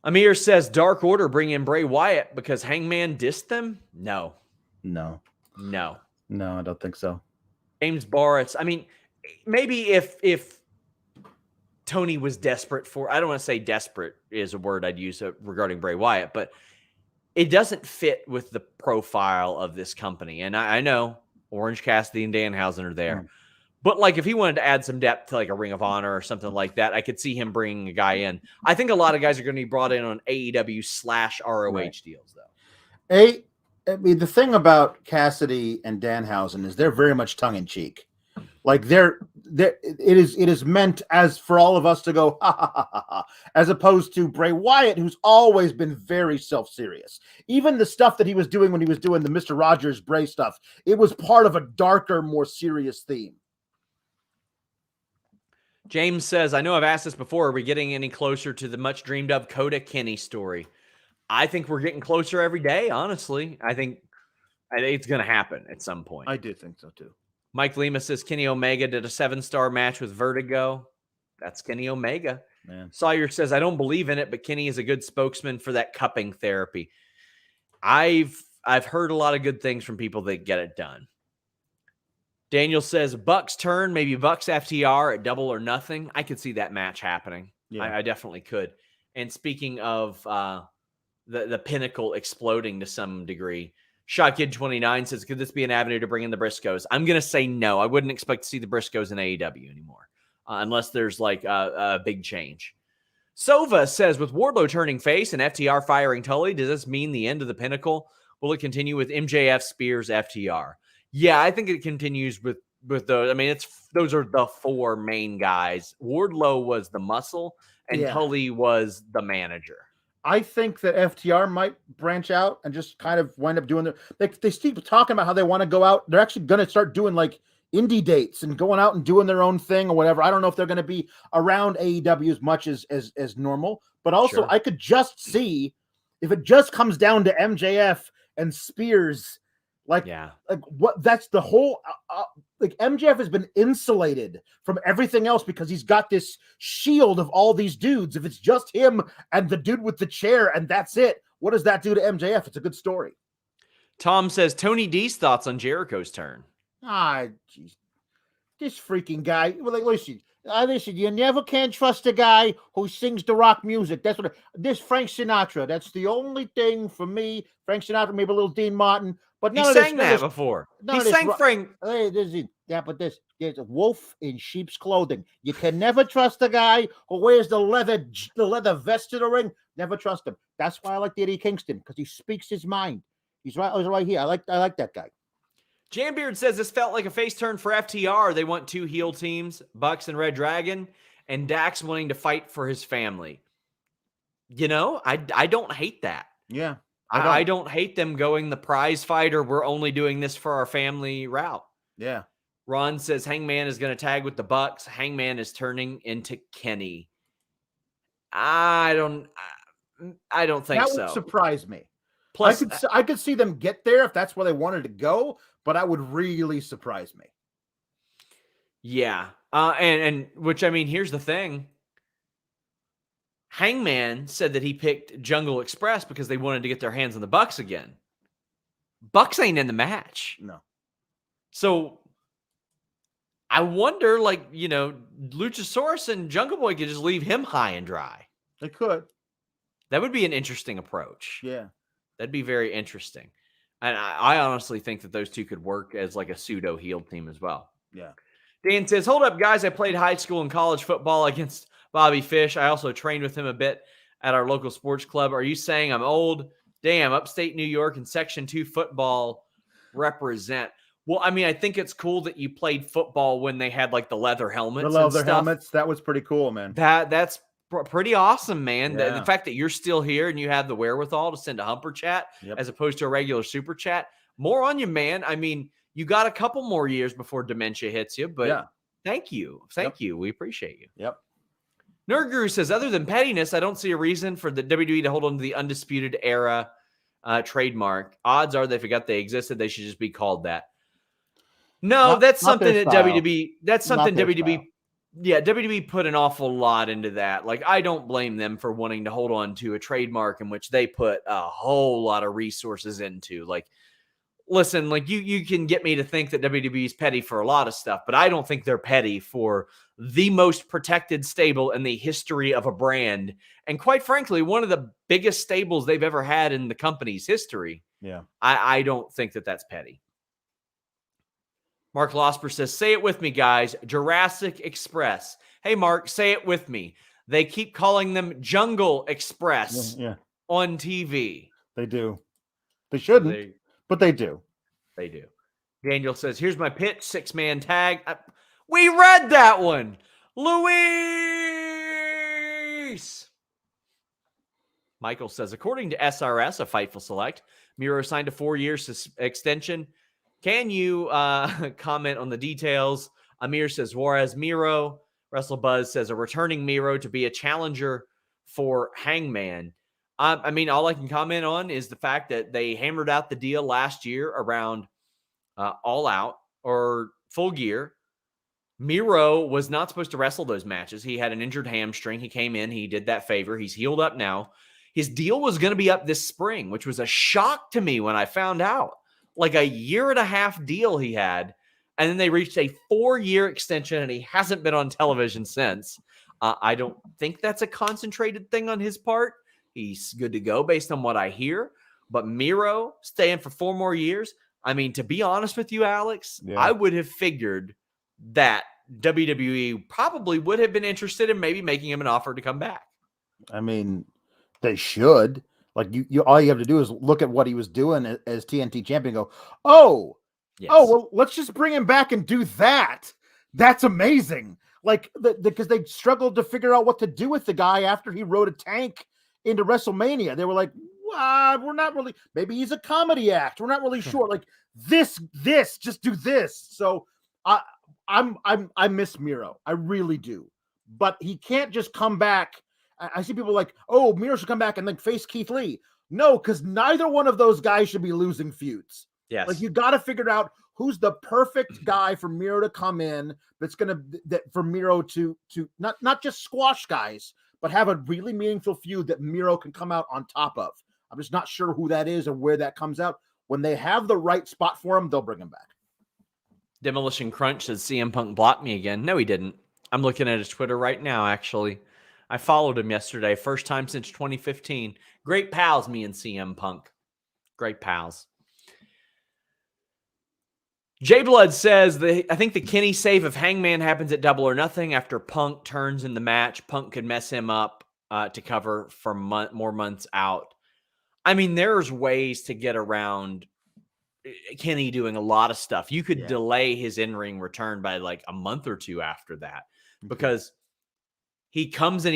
Amir says, Dark Order bring in Bray Wyatt because Hangman dissed them? No, I don't think so. James Barretts. I mean, maybe if Tony was desperate for, I don't want to say desperate is a word I'd use regarding Bray Wyatt, but it doesn't fit with the profile of this company. And I know Orange Cassidy and Danhausen are there. But like if he wanted to add some depth to like a Ring of Honor or something like that, I could see him bringing a guy in. I think a lot of guys are going to be brought in on AEW/ROH deals, though. I mean, the thing about Cassidy and Danhausen is they're very much tongue in cheek. Like it is meant as for all of us to go ha ha ha ha ha, as opposed to Bray Wyatt, who's always been very self-serious. Even the stuff that he was doing when he was doing the Mr. Rogers Bray stuff, it was part of a darker, more serious theme. James says, I know I've asked this before. Are we getting any closer to the much dreamed of Coda Kenny story? I think we're getting closer every day, honestly. I think it's going to happen at some point. I do think so too. Mike Lima says Kenny Omega did a 7-star match with Vertigo. That's Kenny Omega. Man. Sawyer says, I don't believe in it, but Kenny is a good spokesman for that cupping therapy. I've heard a lot of good things from people that get it done. Daniel says Bucks turn, maybe Bucks FTR at Double or Nothing. I could see that match happening. Yeah. I definitely could. And speaking of the pinnacle exploding to some degree, Shotkid29 says, could this be an avenue to bring in the Briscoes? I'm going to say no. I wouldn't expect to see the Briscoes in AEW anymore unless there's like a big change. Sova says, with Wardlow turning face and FTR firing Tully, does this mean the end of the pinnacle? Will it continue with MJF, Spears, FTR? Yeah, I think it continues with those. I mean, those are the 4 main guys. Wardlow was the muscle, and Tully was the manager. I think that FTR might branch out and just kind of wind up doing they keep talking about how they want to go out. They're actually going to start doing like indie dates and going out and doing their own thing or whatever. I don't know if they're going to be around AEW as much as normal, but also I could just see if it just comes down to MJF and Spears. Like what? That's the whole. Like MJF has been insulated from everything else because he's got this shield of all these dudes. If it's just him and the dude with the chair and that's it, what does that do to MJF? It's a good story. Tom says Tony D's thoughts on Jericho's turn. Jeez, this freaking guy. Well, like, listen, you never can trust a guy who sings the rock music. That's what this Frank Sinatra. That's the only thing for me. Frank Sinatra, maybe a little Dean Martin. But he sang that before. He sang Frank. There's a wolf in sheep's clothing. You can never trust a guy who wears the leather vest to the ring. Never trust him. That's why I like Eddie Kingston, because he speaks his mind. He's right here. I like that guy. Jambeard says this felt like a face turn for FTR. They want 2 heel teams, Bucks and Red Dragon, and Dax wanting to fight for his family. You know, I don't hate that. Yeah. I don't hate them going the prize fighter. We're only doing this for our family route. Yeah. Ron says Hangman is going to tag with the Bucks. Hangman is turning into Kenny. I don't think so. That would surprise me. Plus, I could see them get there if that's where they wanted to go, but that would really surprise me. Yeah. And which, I mean, here's the thing. Hangman said that he picked Jungle Express because they wanted to get their hands on the Bucks again. Bucks ain't in the match. No. So I wonder, like, you know, Luchasaurus and Jungle Boy could just leave him high and dry. They could. That would be an interesting approach. Yeah. That'd be very interesting. And I honestly think that those two could work as like a pseudo heel team as well. Yeah. Dan says, hold up, guys. I played high school and college football against Bobby Fish. I also trained with him a bit at our local sports club. Are you saying I'm old? Damn, upstate New York and Section 2 football represent. Well, I mean, I think it's cool that you played football when they had like the leather helmets. The leather helmets. That was pretty cool, man. That's pretty awesome, man. Yeah. The fact that you're still here and you have the wherewithal to send a humper chat as opposed to a regular super chat. More on you, man. I mean, you got a couple more years before dementia hits you, but thank you. Thank you. We appreciate you. Yep. Nerd Guru says, other than pettiness, I don't see a reason for the WWE to hold on to the Undisputed Era trademark. Odds are that if they existed, they should just be called that. No, that's something that WWE, that's something WWE, WWE put an awful lot into that. Like, I don't blame them for wanting to hold on to a trademark in which they put a whole lot of resources into. Like, listen, like you can get me to think that WWE is petty for a lot of stuff, but I don't think they're petty for the most protected stable in the history of a brand. And quite frankly, one of the biggest stables they've ever had in the company's history. Yeah. I don't think that that's petty. Mark Losper says, say it with me, guys. Jurassic Express. Hey, Mark, say it with me. They keep calling them Jungle Express on TV. They do. They shouldn't, but they do. They do. Daniel says, here's my pitch, 6-man tag. We read that one. Luis. Michael says, according to SRS, a Fightful Select, Miro signed a 4-year extension. Can you comment on the details? Amir says, Juarez Miro. WrestleBuzz says a returning Miro to be a challenger for Hangman. I mean, all I can comment on is the fact that they hammered out the deal last year around All Out or Full Gear. Miro was not supposed to wrestle those matches. He had an injured hamstring. He came in. He did that favor. He's healed up now. His deal was going to be up this spring, which was a shock to me when I found out. Like a 1.5-year deal he had. And then they reached a 4-year extension, and he hasn't been on television since. I don't think that's a concentrated thing on his part. He's good to go based on what I hear. But Miro staying for 4 more years. I mean, to be honest with you, Alex, I would have figured that WWE probably would have been interested in maybe making him an offer to come back. I mean, they should. Like you all you have to do is look at what he was doing as TNT champion. And go, Yes. well, let's just bring him back and do that. That's amazing. Like because they struggled to figure out what to do with the guy after he rode a tank into WrestleMania. They were like, we're not really. Maybe he's a comedy act. We're not really sure. Like this, just do this. So I miss Miro. I really do. But he can't just come back. I see people like, oh, Miro should come back and like face Keith Lee. No, because neither one of those guys should be losing feuds. Yes. Like you got to figure out who's the perfect guy for Miro to come in. For Miro to not just squash guys, but have a really meaningful feud that Miro can come out on top of. I'm just not sure who that is or where that comes out. When they have the right spot for him, they'll bring him back. Demolition Crunch says CM Punk blocked me again. No, he didn't. I'm looking at his Twitter right now, actually. I followed him yesterday. First time since 2015. Great pals, me and CM Punk. Great pals. J Blood says, I think the Kenny save of Hangman happens at Double or Nothing after Punk turns in the match. Punk could mess him up to cover for more months out. I mean, there's ways to get around Kenny doing a lot of stuff. You could delay his in-ring return by like a month or 2 after that because he comes and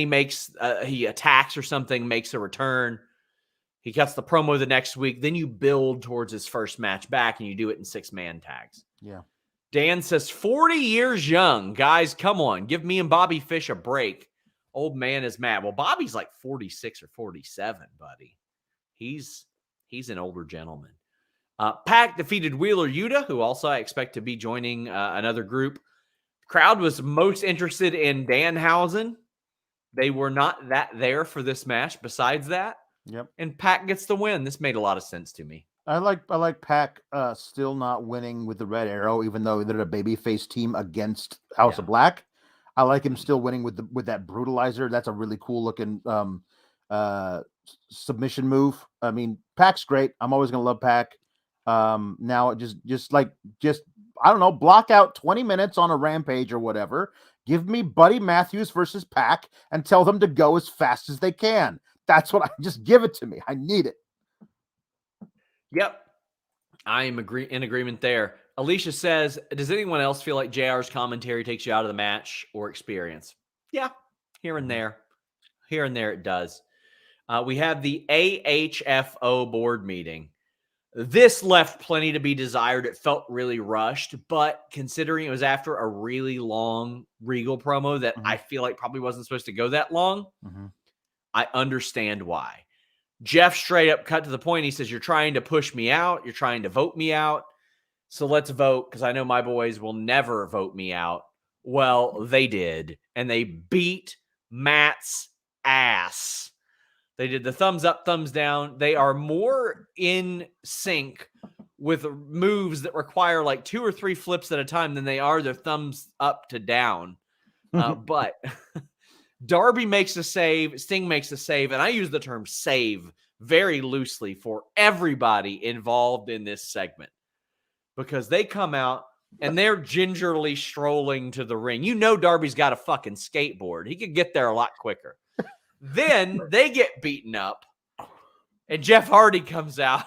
he attacks or something, makes a return. He cuts the promo the next week. Then you build towards his first match back and you do it in 6-man tags. Yeah. Dan says 40 years young. Guys, come on. Give me and Bobby Fish a break. Old man is mad. Well, Bobby's like 46 or 47, buddy. He's an older gentleman. Pac defeated Wheeler Yuta, who also I expect to be joining another group. The crowd was most interested in Danhausen. They were not that there for this match besides that. Yep. And Pac gets the win. This made a lot of sense to me. I like Pac still not winning with the Red Arrow, even though they're a babyface team against House of Black. I like him still winning with that brutalizer. That's a really cool looking submission move. I mean, Pac's great. I'm always gonna love Pac. Now just I don't know, block out 20 minutes on a Rampage or whatever. Give me Buddy Matthews versus Pac and tell them to go as fast as they can. That's what just give it to me. I need it. Yep. I am in agreement there. Alicia says, does anyone else feel like JR's commentary takes you out of the match or experience? Yeah, here and there. Here and there it does. We have the AHFO board meeting. This left plenty to be desired. It felt really rushed, but considering it was after a really long Regal promo that I feel like probably wasn't supposed to go that long, I understand why. Jeff straight up cut to the point. He says, you're trying to push me out. You're trying to vote me out. So let's vote because I know my boys will never vote me out. Well, they did. And they beat Matt's ass. They did the thumbs up, thumbs down. They are more in sync with moves that require like 2 or 3 flips at a time than they are their thumbs up to down. But Darby makes a save. Sting makes a save. And I use the term save very loosely for everybody involved in this segment because they come out and they're gingerly strolling to the ring. You know Darby's got a fucking skateboard. He could get there a lot quicker. Then they get beaten up, and Jeff Hardy comes out.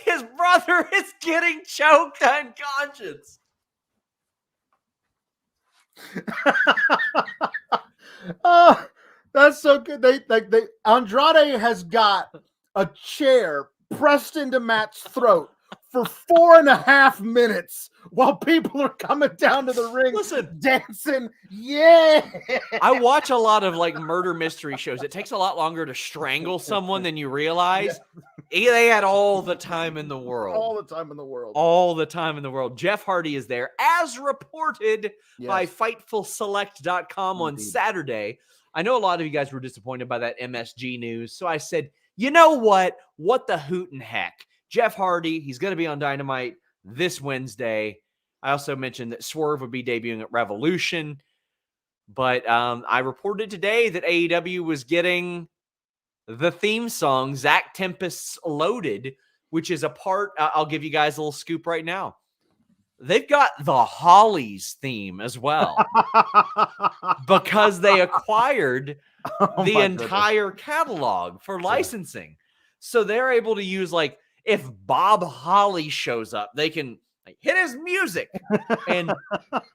His brother is getting choked unconscious. Oh, that's so good. Andrade has got a chair pressed into Matt's throat for 4.5 minutes while people are coming down to the ring, dancing. Yeah. I watch a lot of like murder mystery shows. It takes a lot longer to strangle someone than you realize. Yeah. They had all the time in the world. All the time in the world. All the time in the world. Jeff Hardy is there, as reported by FightfulSelect.com on Saturday. I know a lot of you guys were disappointed by that MSG news, so I said, you know what? What the hoot and heck? Jeff Hardy, he's going to be on Dynamite this Wednesday. I also mentioned that Swerve would be debuting at Revolution. But I reported today that AEW was getting the theme song, Zach Tempest's Loaded, which is a part. I'll give you guys a little scoop right now. They've got the Hollies theme as well because they acquired the entire catalog for licensing. So they're able to use, like, if Bob Holly shows up, they can hit his music and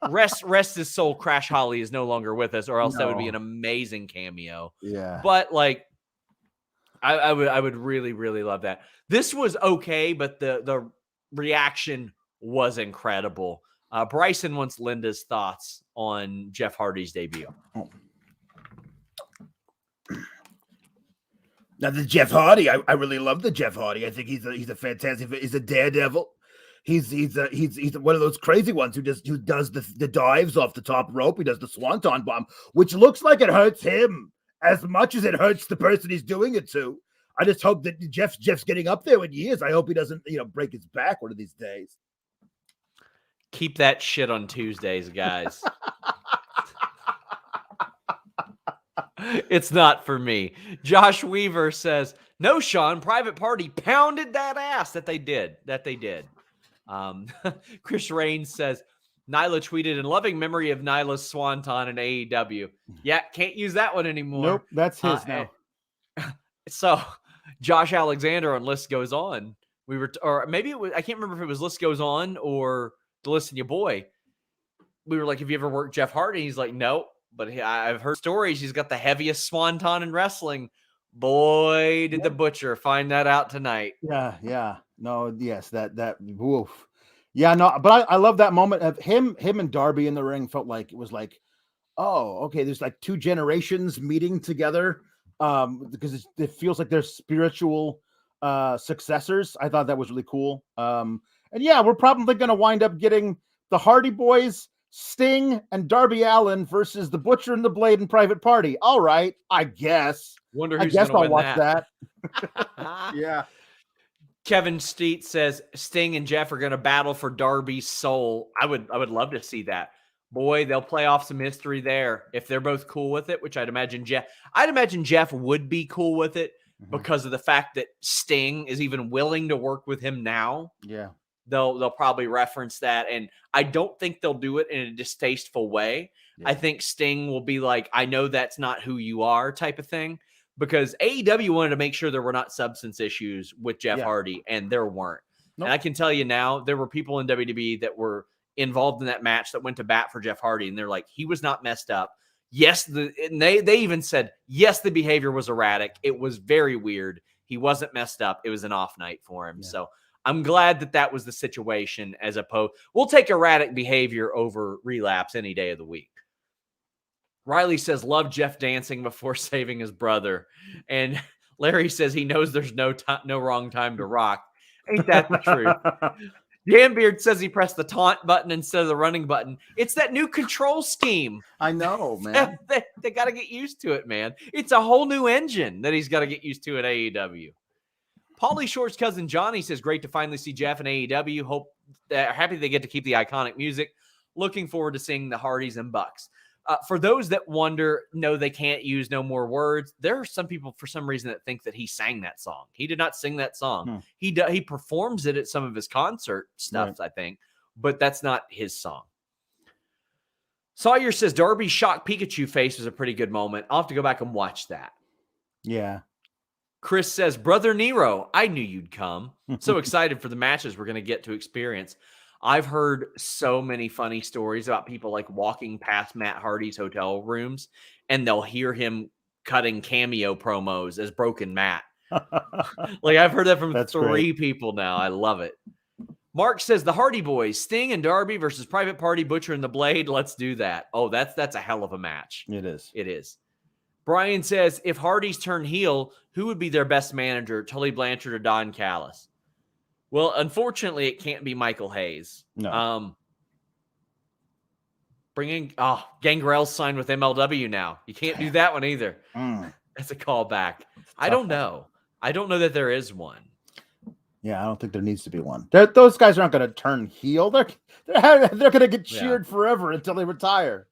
rest his soul. Crash Holly is no longer with us, or else that would be an amazing cameo. Yeah. But like, I would really, really love that. This was okay, but the reaction was incredible. Bryson wants Linda's thoughts on Jeff Hardy's debut. Now the Jeff Hardy, I really love the Jeff Hardy. I think he's a fantastic. He's a daredevil. He's one of those crazy ones who does the dives off the top rope. He does the swanton bomb, which looks like it hurts him as much as it hurts the person he's doing it to. I just hope that Jeff's getting up there in years. I hope he doesn't break his back one of these days. Keep that shit on Tuesdays, guys. It's not for me. Josh Weaver says, no, Sean, Private Party pounded that ass that they did. Chris Raines says, Nyla tweeted, in loving memory of Nyla's swanton in AEW. Yeah, can't use that one anymore. Nope, that's his now. So Josh Alexander on List Goes On. Or maybe it was, I can't remember if it was List Goes On or The List and Your Boy. We were like, have you ever worked Jeff Hardy? He's like, no. But I've heard stories. He's got the heaviest swanton in wrestling. Boy, did the Butcher find that out tonight. Yeah. No, yes, that woof. Yeah, no, but I love that moment of him and Darby in the ring. Felt like it was like, oh, okay, there's like two generations meeting together. Because it feels like they're spiritual successors. I thought that was really cool. And yeah, we're probably gonna wind up getting the Hardy Boys, Sting, and Darby Allin versus the Butcher and the Blade and Private Party. All right, I guess. Wonder who's I'll watch that. Yeah. Kevin Steet says Sting and Jeff are going to battle for Darby's soul. I would love to see that. Boy, they'll play off some history there if they're both cool with it, which I'd imagine Jeff would be cool with it because of the fact that Sting is even willing to work with him now. Yeah. They'll probably reference that, and I don't think they'll do it in a distasteful way. Yeah. I think Sting will be like, I know that's not who you are type of thing, because AEW wanted to make sure there were not substance issues with Jeff Hardy, and there weren't. Nope. And I can tell you now, there were people in WWE that were involved in that match that went to bat for Jeff Hardy, and they're like, he was not messed up. Yes, and they even said, yes, the behavior was erratic. It was very weird. He wasn't messed up. It was an off night for him. Yeah. So I'm glad that was the situation, as opposed. We'll take erratic behavior over relapse any day of the week. Riley says, love Jeff dancing before saving his brother. And Larry says he knows there's no wrong time to rock. Ain't that the truth? Jambeard says he pressed the taunt button instead of the running button. It's that new control scheme. I know, man. They got to get used to it, man. It's a whole new engine that he's got to get used to at AEW. Paulie Short's cousin Johnny says, great to finally see Jeff in AEW. Happy they get to keep the iconic music. Looking forward to seeing the Hardys and Bucks. For those that wonder, no, they can't use no more words. There are some people, for some reason, that think that he sang that song. He did not sing that song. He performs it at some of his concert stuff, I think, but that's not his song. Sawyer says Darby's shocked Pikachu face was a pretty good moment. I'll have to go back and watch that. Yeah. Chris says, Brother Nero, I knew you'd come. So excited for the matches we're going to get to experience. I've heard so many funny stories about people like walking past Matt Hardy's hotel rooms and they'll hear him cutting cameo promos as Broken Matt. Like I've heard that from three people now. I love it. Mark says the Hardy Boys, Sting and Darby versus Private Party, Butcher and the Blade. Let's do that. Oh, that's a hell of a match. It is. It is. Brian says if Hardy's turn heel, who would be their best manager, Tully Blanchard or Don Callis? Well, unfortunately, it can't be Michael Hayes. No. Gangrel's signed with MLW now. You can't do that one either. That's a callback. I don't know. I don't know that there is one. Yeah, I don't think there needs to be one. Those guys aren't going to turn heel. They're going to get cheered forever until they retire.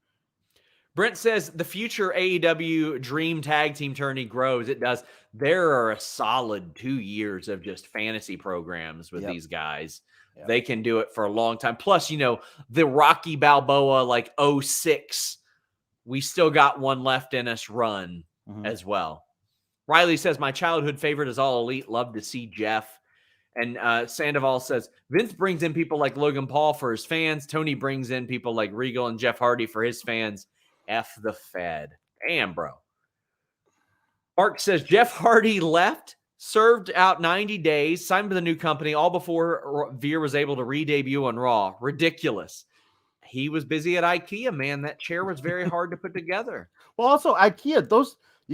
Brent says the future AEW Dream Tag Team tourney grows. It does. There are a solid 2 years of just fantasy programs with these guys. Yep. They can do it for a long time. Plus, the Rocky Balboa, 06, we still got one left in us run as well. Riley says, my childhood favorite is All Elite. Love to see Jeff. And Sandoval says, Vince brings in people like Logan Paul for his fans. Tony brings in people like Regal and Jeff Hardy for his fans. F the Fed. Damn, bro. Mark says, Jeff Hardy left, served out 90 days, signed with a new company, all before Veer was able to re-debut on Raw. Ridiculous. He was busy at IKEA, man. That chair was very hard to put together. Well, also, IKEA,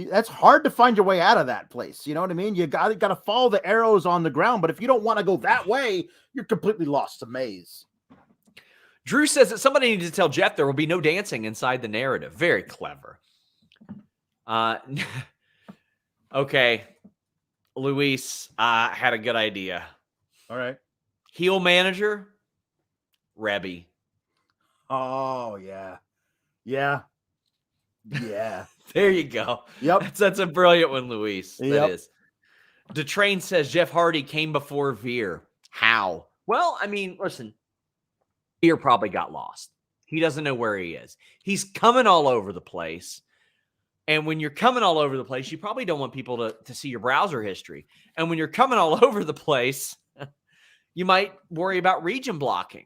that's hard to find your way out of that place. You know what I mean? You got to follow the arrows on the ground. But if you don't want to go that way, you're completely lost to maze. Drew says that somebody needs to tell Jeff there will be no dancing inside the narrative. Very clever. Okay. Luis had a good idea. All right. Heel manager, Rebby. Oh, yeah. Yeah. Yeah. There you go. Yep. That's a brilliant one, Luis. Yep. That is. DeTrain says Jeff Hardy came before Veer. How? Well, I mean, listen. Veer probably got lost. He doesn't know where he is. He's coming all over the place. And when you're coming all over the place, you probably don't want people to see your browser history. And when you're coming all over the place, you might worry about region blocking.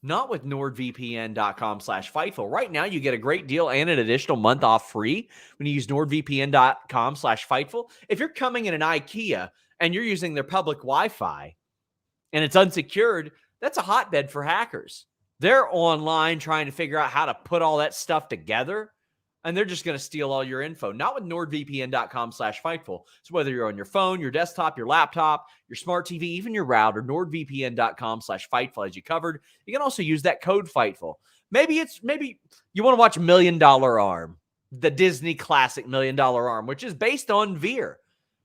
Not with NordVPN.com/Fightful. Right now, you get a great deal and an additional month off free when you use NordVPN.com/Fightful. If you're coming in an IKEA and you're using their public Wi-Fi and it's unsecured, that's a hotbed for hackers. They're online trying to figure out how to put all that stuff together, and they're just going to steal all your info. Not with NordVPN.com/Fightful. So whether you're on your phone, your desktop, your laptop, your smart TV, even your router, NordVPN.com/Fightful as you covered. You can also use that code Fightful. Maybe you want to watch $1 Million Arm, the Disney classic $1 Million Arm, which is based on Veer.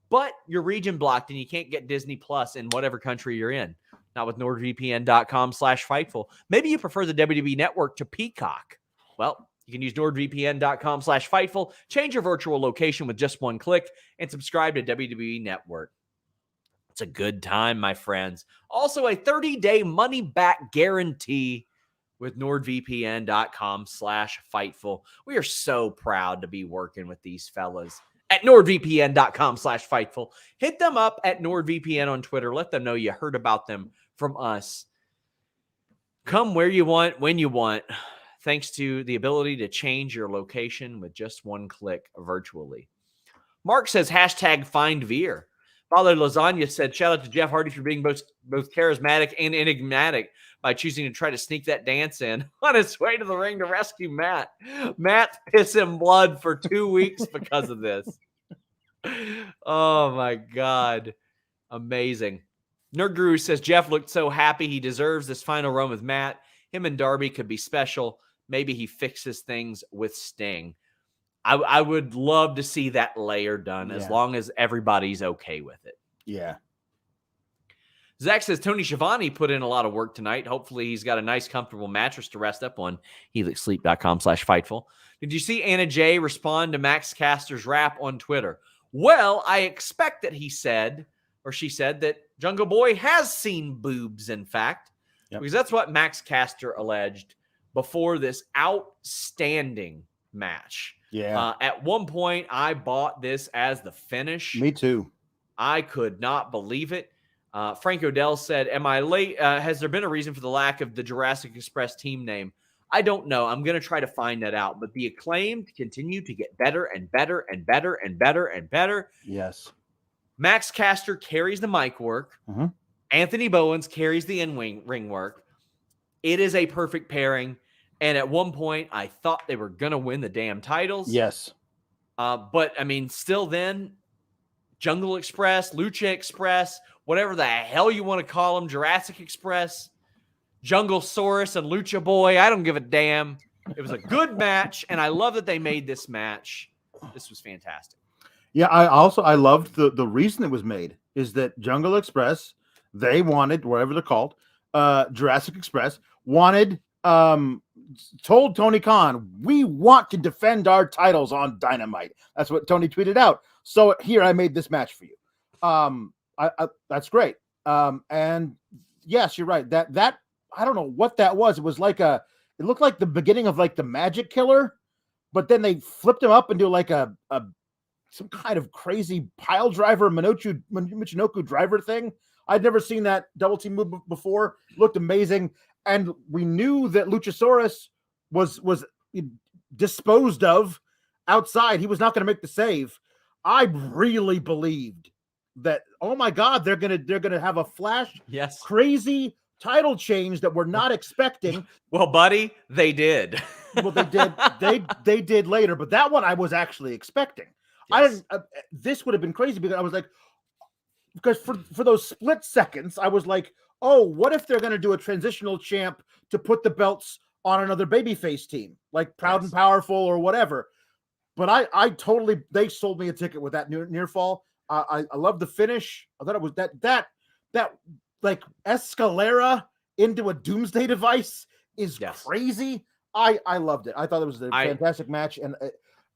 But you're region blocked and you can't get Disney Plus in whatever country you're in. Not with NordVPN.com/Fightful. Maybe you prefer the WWE Network to Peacock. Well, you can use NordVPN.com/Fightful, change your virtual location with just one click, and subscribe to WWE Network. It's a good time, my friends. Also, a 30-day money-back guarantee with NordVPN.com/Fightful. We are so proud to be working with these fellas at NordVPN.com/Fightful. Hit them up at NordVPN on Twitter. Let them know you heard about them from us. Come where you want, when you want, thanks to the ability to change your location with just one click virtually. Mark says, #find Veer. Father Lasagna said, shout out to Jeff Hardy for being both charismatic and enigmatic by choosing to try to sneak that dance in on his way to the ring to rescue Matt. Matt pissing blood for 2 weeks because of this. Oh, my God. Amazing. Nerd Guru says, Jeff looked so happy. He deserves this final run with Matt. Him and Darby could be special. Maybe he fixes things with Sting. I would love to see that layer done as long as everybody's okay with it. Yeah. Zach says Tony Schiavone put in a lot of work tonight. Hopefully he's got a nice, comfortable mattress to rest up on. HelixSleep.com/Fightful. Did you see Anna Jay respond to Max Caster's rap on Twitter? Well, I expect that she said that Jungle Boy has seen boobs, in fact, because that's what Max Caster alleged before this outstanding match. Yeah. At one point, I bought this as the finish. Me too. I could not believe it. Frank Odell said, am I late? Has there been a reason for the lack of the Jurassic Express team name? I don't know. I'm going to try to find that out. But the Acclaimed continue to get better and better and better and better and better. Yes. Max Caster carries the mic work. Mm-hmm. Anthony Bowens carries the ring work. It is a perfect pairing. And at one point, I thought they were going to win the damn titles. Yes. But, I mean, still then, Jungle Express, Lucha Express, whatever the hell you want to call them, Jurassic Express, Jungle Saurus and Lucha Boy, I don't give a damn. It was a good match, and I love that they made this match. This was fantastic. Yeah, I loved the reason it was made is that Jungle Express, they wanted, whatever they're called, Jurassic Express, wanted, told Tony Khan, we want to defend our titles on Dynamite. That's what Tony tweeted out. So here, I made this match for you. That's great. And yes, you're right. That I don't know what that was. It was like it looked like the beginning of like the Magic Killer, but then they flipped him up into like a some kind of crazy pile driver, Michinoku driver thing. I'd never seen that double team move before. It looked amazing. And we knew that Luchasaurus was disposed of outside. He was not going to make the save. I really believed that, oh my God, they're gonna have a flash, yes, crazy title change that we're not expecting. Well, buddy, they did. Well, they did later, but that one I was actually expecting. Yes. I didn't. This would have been crazy because I was like, because for those split seconds, I was like, oh, what if they're going to do a transitional champ to put the belts on another babyface team, like Proud and Powerful or whatever? But I totally, they sold me a ticket with that near fall. I love the finish. I thought it was that like Escalera into a Doomsday device is crazy. I loved it. I thought it was a fantastic match. And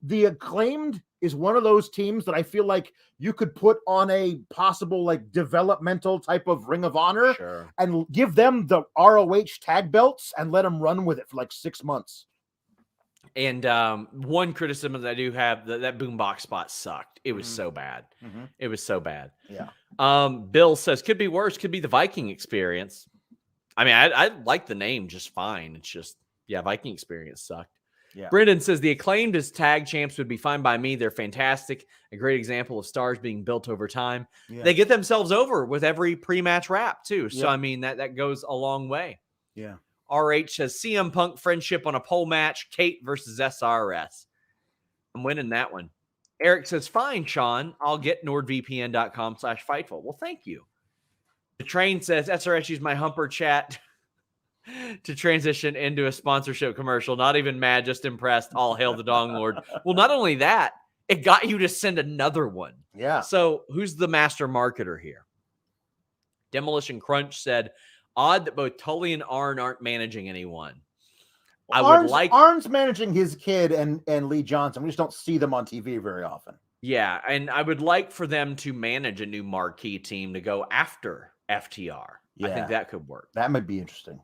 the Acclaimed is one of those teams that I feel like you could put on a possible like developmental type of Ring of Honor and give them the ROH tag belts and let them run with it for like 6 months. And one criticism that I do have, that boombox spot sucked. It was so bad. It was so bad. Yeah. Bill says, could be worse. Could be the Viking Experience. I mean, I like the name just fine. It's just, Viking Experience sucked. Yeah. Brendan says, the Acclaimed as tag champs would be fine by me. They're fantastic. A great example of stars being built over time. Yeah. They get themselves over with every pre-match rap, too. So, I mean, that goes a long way. Yeah. RH says, CM Punk friendship on a pole match, Kate versus SRS. I'm winning that one. Eric says, fine, Sean. I'll get nordvpn.com/Fightful. Well, thank you. The train says, SRS used my Humper chat to transition into a sponsorship commercial. Not even mad, just impressed. All hail the Dong Lord. Well, not only that, it got you to send another one. Yeah. So who's the master marketer here? Demolition Crunch said, odd that both Tully and Arn aren't managing anyone. Arn's managing his kid and Lee Johnson. We just don't see them on TV very often. Yeah, and I would like for them to manage a new marquee team to go after FTR. Yeah. I think that could work. That might be interesting.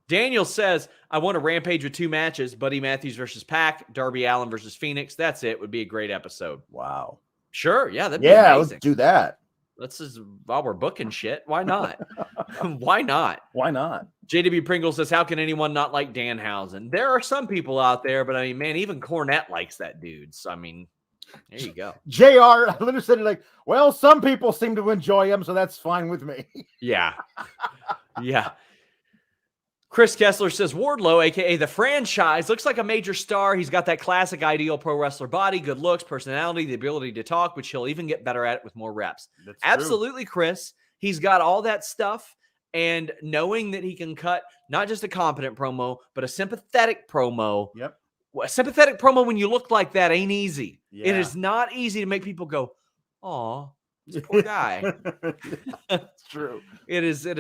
Daniel says, I want a Rampage with 2 matches, Buddy Matthews versus Pac, Darby Allin versus Phoenix. That's it. Would be a great episode. Wow. Sure. Yeah, that'd be amazing. Let's do that. Let's just, while we're booking shit, why not? Why not? Why not? JW Pringle says, how can anyone not like Danhausen? There are some people out there, but I mean, man, even Cornette likes that dude. So, I mean, there you go. JR literally said, like, well, some people seem to enjoy him, so that's fine with me. Yeah. Yeah. Chris Kessler says, Wardlow, a.k.a. the franchise, looks like a major star. He's got that classic ideal pro wrestler body, good looks, personality, the ability to talk, which he'll even get better at with more reps. That's absolutely true. Chris. He's got all that stuff, and knowing that he can cut not just a competent promo, but a sympathetic promo. Yep. A sympathetic promo when you look like that ain't easy. Yeah. It is not easy to make people go, aw, this poor guy. That's true. It is a...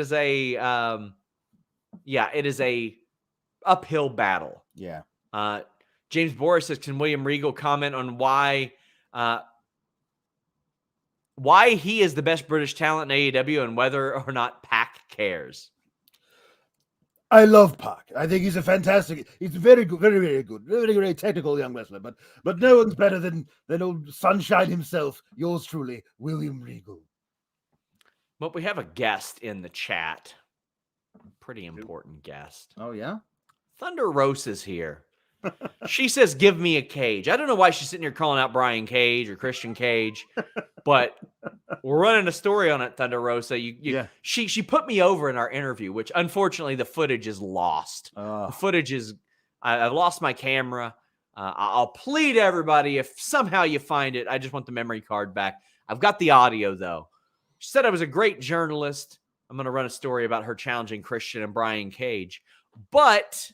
it is a uphill battle. Yeah. James Boris says, can William Regal comment on why he is the best British talent in AEW and whether or not Pac cares? I love Pac. I think he's he's very good, very, very good, very, very technical young wrestler, but no one's better than old Sunshine himself, yours truly, William Regal. But we have a guest in the chat. Pretty important guest. Oh, yeah? Thunder Rose is here. She says, give me a Cage. I don't know why she's sitting here calling out Brian Cage or Christian Cage, but We're running a story on it, Thunder Rosa. Yeah. She put me over in our interview, which unfortunately the footage is lost. The footage is, I've lost my camera. I'll plead everybody, if somehow you find it, I just want the memory card back. I've got the audio though. She said I was a great journalist. I'm going to run a story about her challenging Christian and Brian Cage. But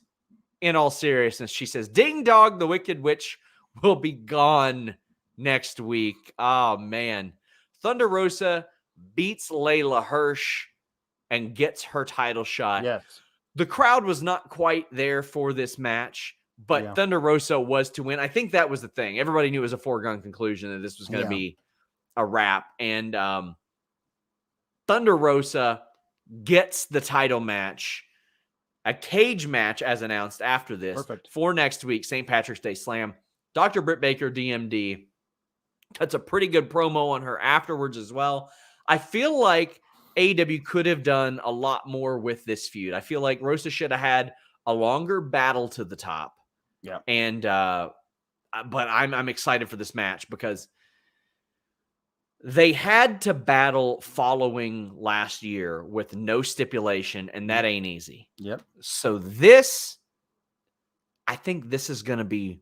in all seriousness, she says, Ding Dog, the Wicked Witch will be gone next week. Oh, man. Thunder Rosa beats Leyla Hirsch and gets her title shot. Yes. The crowd was not quite there for this match, but Thunder Rosa was to win. I think that was the thing. Everybody knew it was a foregone conclusion that this was going to be a wrap. And Thunder Rosa gets the title match, a cage match as announced after this for next week, St. Patrick's Day Slam. Dr. Britt Baker, DMD, cuts a pretty good promo on her afterwards as well. I feel like AEW could have done a lot more with this feud. I feel like Rosa should have had a longer battle to the top. Yeah. And, but I'm excited for this match because they had to battle following last year with no stipulation, and that ain't easy. Yep. So I think this is going to be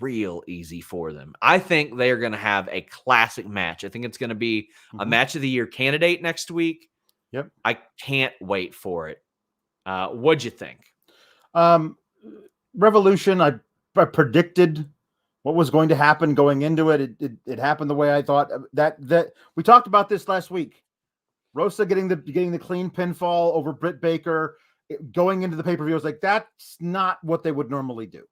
real easy for them. I think they are going to have a classic match. I think it's going to be a match of the year candidate next week. Yep. I can't wait for it. What'd you think? Revolution, I predicted what was going to happen going into it. It happened the way I thought. That we talked about this last week. Rosa getting the clean pinfall over Britt Baker, going into the pay-per-view. I was like, that's not what they would normally do.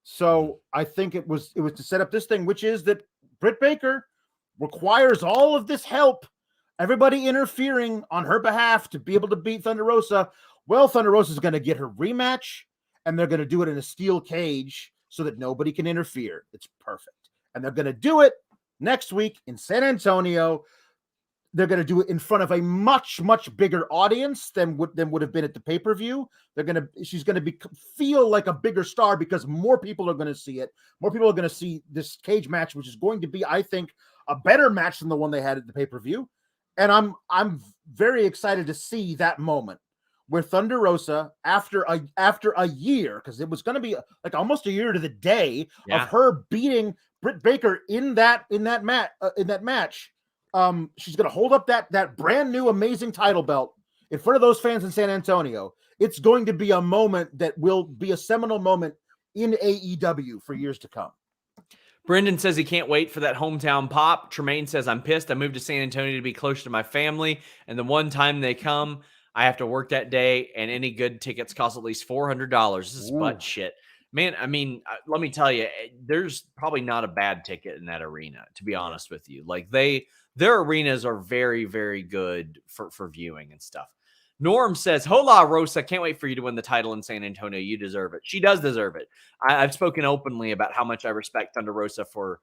So I think it was to set up this thing, which is that Britt Baker requires all of this help, everybody interfering on her behalf to be able to beat Thunder Rosa. Well, Thunder Rosa is going to get her rematch, and they're going to do it in a steel cage so that nobody can interfere. It's perfect. And they're going to do it next week in San Antonio. They're going to do it in front of a much, much bigger audience than would have been at the pay-per-view. She's going to feel like a bigger star because more people are going to see it. More people are going to see this cage match, which is going to be, I think, a better match than the one they had at the pay-per-view. And I'm very excited to see that moment where Thunder Rosa, after a year, because it was going to be like almost a year to the day of her beating Britt Baker in that match. She's going to hold up that brand new amazing title belt in front of those fans in San Antonio. It's going to be a moment that will be a seminal moment in AEW for years to come. Brendan says he can't wait for that hometown pop. Tremaine says, I'm pissed. I moved to San Antonio to be closer to my family, and the one time they come, I have to work that day, and any good tickets cost at least $400. This is butt shit. Man, I mean, let me tell you, there's probably not a bad ticket in that arena, to be honest with you. Like, their arenas are very, very good for viewing and stuff. Norm says, hola, Rosa. Can't wait for you to win the title in San Antonio. You deserve it. She does deserve it. I've spoken openly about how much I respect Thunder Rosa for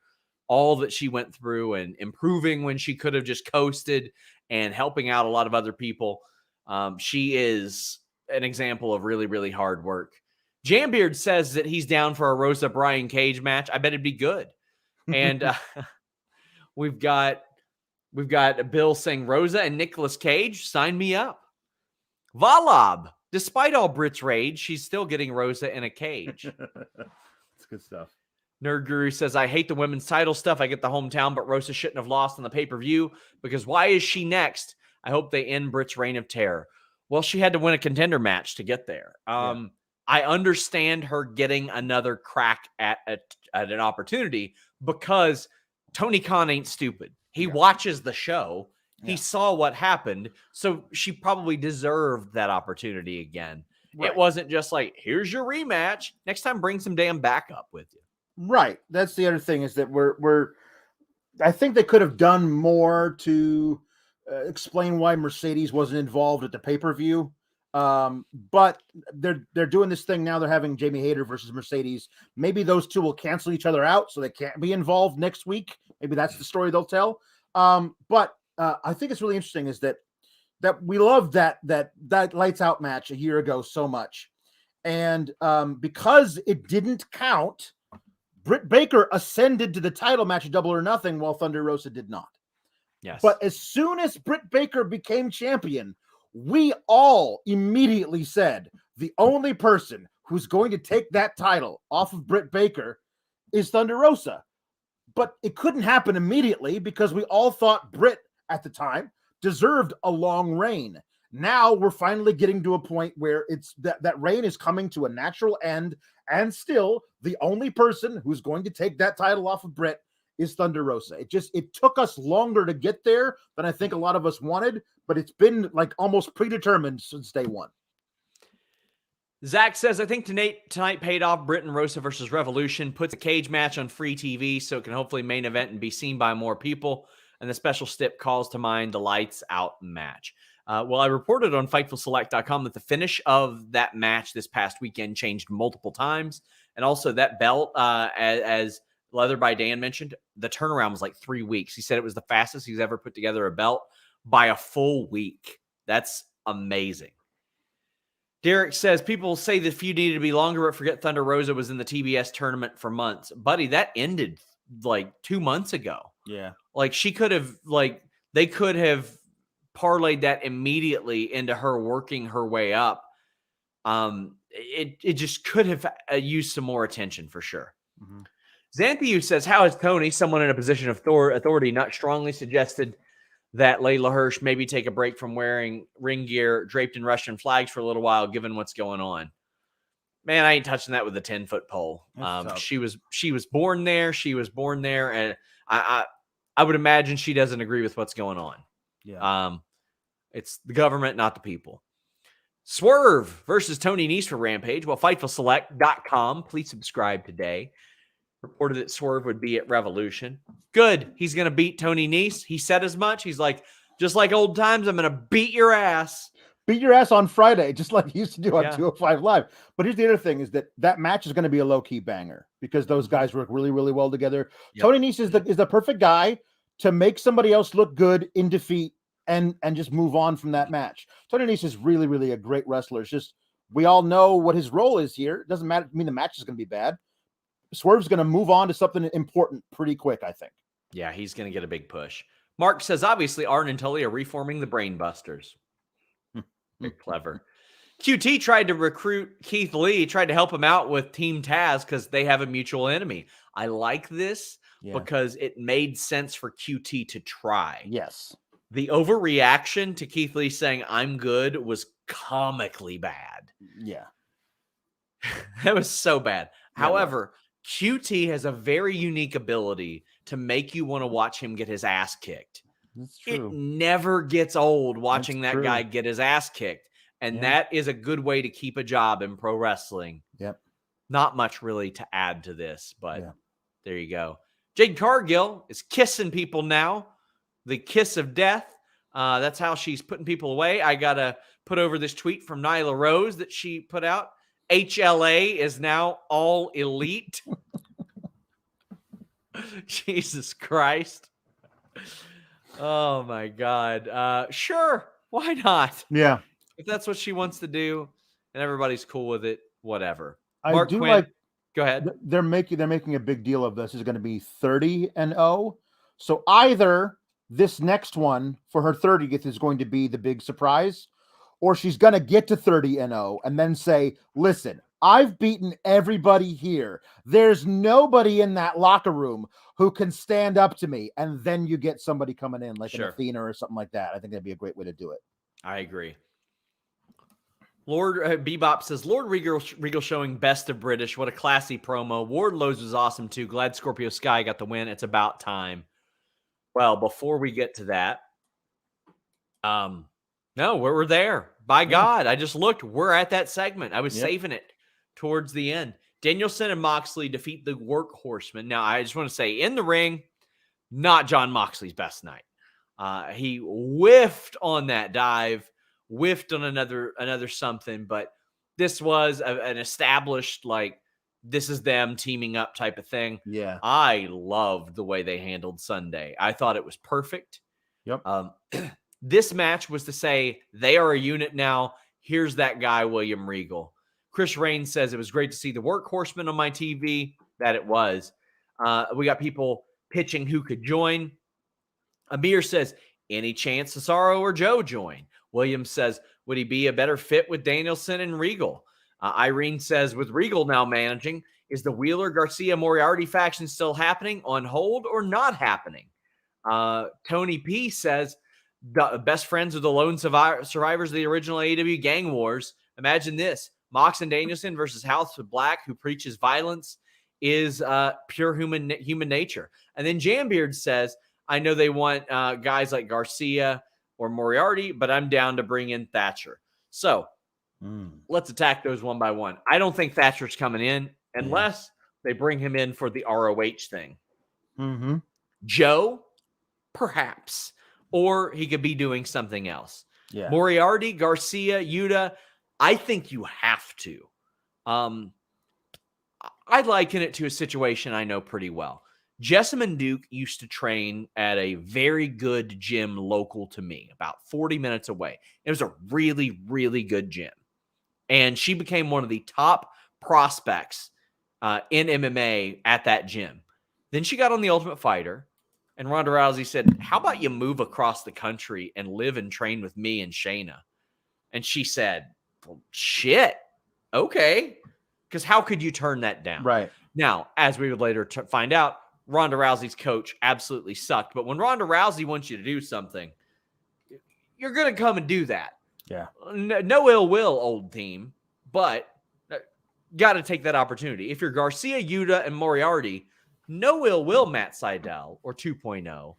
all that she went through and improving when she could have just coasted and helping out a lot of other people. She is an example of really, really hard work. Jambeard says that he's down for a Rosa Brian Cage match. I bet it'd be good. And we've got Bill saying Rosa and Nicolas Cage, sign me up. Valab, despite all Brit's rage, she's still getting Rosa in a cage. That's good stuff. Nerd Guru says, I hate the women's title stuff. I get the hometown, but Rosa shouldn't have lost on the pay-per-view because why is she next? I hope they end Brit's reign of terror. Well, she had to win a contender match to get there. I understand her getting another crack at an opportunity because Tony Khan ain't stupid. He watches the show. He saw what happened. So she probably deserved that opportunity again. Right. It wasn't just like, here's your rematch. Next time, bring some damn backup with you. Right. That's the other thing is that I think they could have done more to explain why Mercedes wasn't involved at the pay-per-view. But they're doing this thing now. They're having Jamie Hayter versus Mercedes. Maybe those two will cancel each other out so they can't be involved next week. Maybe that's the story they'll tell. But I think it's really interesting is that we loved that lights out match a year ago so much. And because it didn't count, Britt Baker ascended to the title match at Double or Nothing while Thunder Rosa did not. Yes. But as soon as Britt Baker became champion, we all immediately said the only person who's going to take that title off of Britt Baker is Thunder Rosa. But it couldn't happen immediately because we all thought Britt at the time deserved a long reign. Now we're finally getting to a point where it's that reign is coming to a natural end, and still the only person who's going to take that title off of Britt is Thunder Rosa. It took us longer to get there than I think a lot of us wanted, but it's been like almost predetermined since day one. Zach says, I think tonight paid off. Britt and Rosa versus Revolution puts a cage match on free TV so it can hopefully main event and be seen by more people. And the special stip calls to mind the lights out match. Well, I reported on FightfulSelect.com that the finish of that match this past weekend changed multiple times. And also that belt, as Leather by Dan mentioned, the turnaround was like 3 weeks. He said it was the fastest he's ever put together a belt by a full week. That's amazing. Derek says, people say the feud needed to be longer, but forget Thunder Rosa was in the TBS tournament for months. Buddy, that ended like 2 months ago. Yeah. Like she could have, like they could have parlayed that immediately into her working her way up. It just could have used some more attention for sure. Mm-hmm. Xanthiu says, how is Tony, someone in a position of authority, not strongly suggested that Leyla Hirsch maybe take a break from wearing ring gear draped in Russian flags for a little while, given what's going on? Man, I ain't touching that with a 10-foot pole. She was born there. She was born there. And I would imagine she doesn't agree with what's going on. Yeah. It's the government, not the people. Swerve versus Tony Nese for Rampage. Well, FightfulSelect.com. Please subscribe today. Reported that Swerve would be at Revolution. Good. He's going to beat Tony Nese. He said as much. He's like, just like old times, I'm going to beat your ass. Beat your ass on Friday, just like he used to do on Yeah. 205 Live. But here's the other thing is that match is going to be a low-key banger because those guys work really, really well together. Yep. Tony Nese is the perfect guy to make somebody else look good in defeat and just move on from that match. Tony Nese is really, really a great wrestler. It's just we all know what his role is here. It doesn't matter. I mean, the match is going to be bad. Swerve's going to move on to something important pretty quick, I think. Yeah, he's going to get a big push. Mark says, obviously, Arn and Tully are reforming the Brain Busters. Very clever. QT tried to recruit Keith Lee, tried to help him out with Team Taz because they have a mutual enemy. I like this because it made sense for QT to try. Yes. The overreaction to Keith Lee saying, I'm good, was comically bad. Yeah. That was so bad. Yeah, However, QT has a very unique ability to make you want to watch him get his ass kicked. That's It true. never gets old watching That's that true. guy get his ass kicked. And that is a good way to keep a job in pro wrestling. Yep. Not much really to add to this, but Yeah. there you go. Jade Cargill is kissing people now. The kiss of death. That's how she's putting people away. I got to put over this tweet from Nyla Rose that she put out. HLA is now all elite. Jesus Christ. Oh my God. Sure. Why not? Yeah. If that's what she wants to do and everybody's cool with it, whatever. I Mark do Quinn, like go ahead. they're making a big deal of this. Is going to be 30-0. So either this next one for her 30th is going to be the big surprise, or she's going to get to 30-0 and then say, listen, I've beaten everybody here. There's nobody in that locker room who can stand up to me. And then you get somebody coming in like an Athena or something like that. I think that'd be a great way to do it. I agree. Lord Bebop says, Lord Regal showing best of British. What a classy promo. Wardlow's was awesome too. Glad Scorpio Sky got the win. It's about time. Well, before we get to that, no, we're there. By God, I just looked. We're at that segment. I was saving it towards the end. Danielson and Moxley defeat the Workhorsemen. Now, I just want to say, in the ring, not John Moxley's best night. He whiffed on that dive, whiffed on another something, but this was an established, like, this is them teaming up type of thing. Yeah. I loved the way they handled Sunday. I thought it was perfect. Yep. This match was to say they are a unit now. Here's that guy, William Regal. Chris Raines says it was great to see the Workhorsemen on my TV. That it was. We got people pitching who could join. Amir says, any chance Cesaro or Joe join? Williams says, would he be a better fit with Danielson and Regal? Irene says, with Regal now managing, is the Wheeler Garcia Moriarty faction still happening, on hold, or not happening? Tony P says, the best friends are the lone survivors of the original AEW Gang Wars. Imagine this: Mox and Danielson versus House of Black, who preaches violence, is pure human nature. And then Jambeard says, I know they want guys like Garcia or Moriarty, but I'm down to bring in Thatcher. So let's attack those one by one. I don't think Thatcher's coming in unless they bring him in for the ROH thing. Mm-hmm. Joe, perhaps, or he could be doing something else. Yeah. Moriarty, Garcia, Yuta, I think you have to. I liken it to a situation I know pretty well. Jessamine Duke used to train at a very good gym local to me, about 40 minutes away. It was a really, really good gym. And she became one of the top prospects in MMA at that gym. Then she got on The Ultimate Fighter, and Ronda Rousey said, how about you move across the country and live and train with me and Shayna? And she said, well, shit, okay. Because how could you turn that down? Right. Now, as we would later find out, Ronda Rousey's coach absolutely sucked. But when Ronda Rousey wants you to do something, you're going to come and do that. Yeah. No ill will, old team, but got to take that opportunity. If you're Garcia, Yuta, and Moriarty, no ill will, Matt Sydal or 2.0,